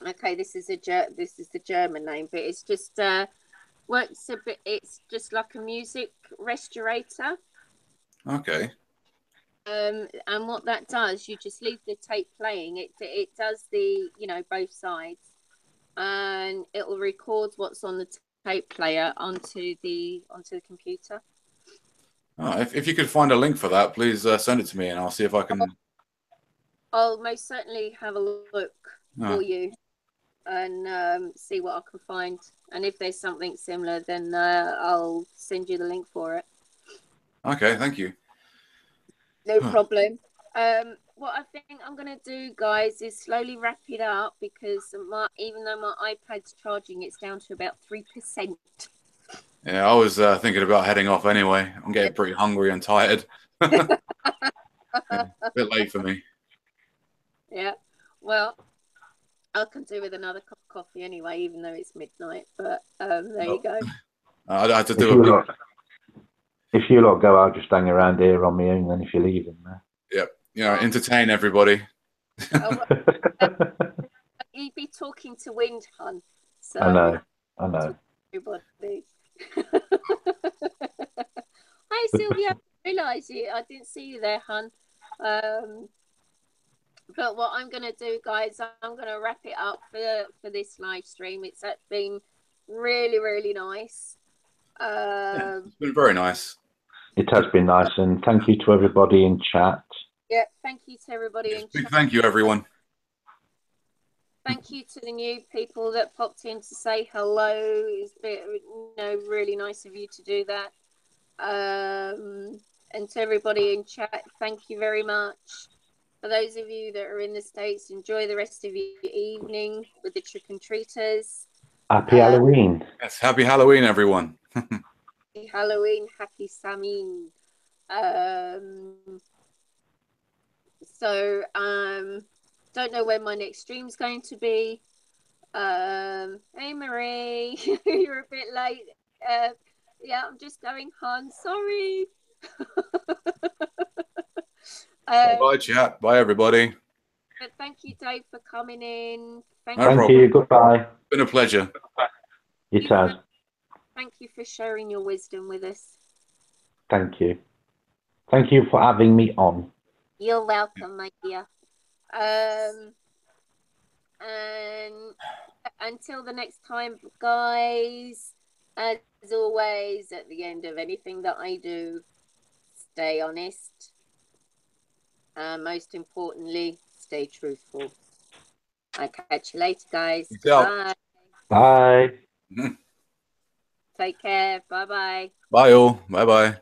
okay, this is the German name, but it's just works a bit. It's just like a music restorator. Okay. And what that does, you just leave the tape playing. It does the, you know, both sides, and it will record what's on the tape player onto the computer. Oh, if you could find a link for that, please send it to me, and I'll see if I can. I'll most certainly have a look for you and see what I can find. And if there's something similar, then I'll send you the link for it. Okay, thank you. No problem. What I think I'm going to do, guys, is slowly wrap it up, because even though my iPad's charging, it's down to about 3%. Yeah, I was thinking about heading off anyway. I'm getting pretty hungry and tired. Yeah, a bit late for me. Yeah. Well, I can do with another cup of coffee anyway, even though it's midnight. But there you go. I had to do if you lot go, I'll just hang around here on my own then if you're leaving there. Yep. You know, entertain everybody. You'd be talking to wind, hun. So I know. Everybody. Hi, Sylvia. I realised you. I didn't see you there, hun. But what I'm going to do, guys, I'm going to wrap it up for this live stream. It's been really, really nice. It's been very nice. It has been nice, and thank you to everybody in chat. Yeah, thank you to everybody in chat. Thank you, everyone. Thank you to the new people that popped in to say hello. It's been, you know, really nice of you to do that. And to everybody in chat, thank you very much. For those of you that are in the States, enjoy the rest of your evening with the trick-and-treaters. Happy Halloween. Yes, happy Halloween, everyone. Happy Halloween, happy Samhain. Don't know when my next stream's going to be. Hey Marie, you're a bit late. Yeah, I'm just going home. Sorry. Bye, chat. Bye, everybody. But thank you, Dave, for coming in. Thank you. Goodbye. It's been a pleasure. It has. Thank you for sharing your wisdom with us. Thank you. Thank you for having me on. You're welcome, my dear. And until the next time, guys, as always, at the end of anything that I do, stay honest. Most importantly, stay truthful. I'll catch you later, guys. Bye. Bye. Take care. Bye-bye. Bye, all. Bye-bye.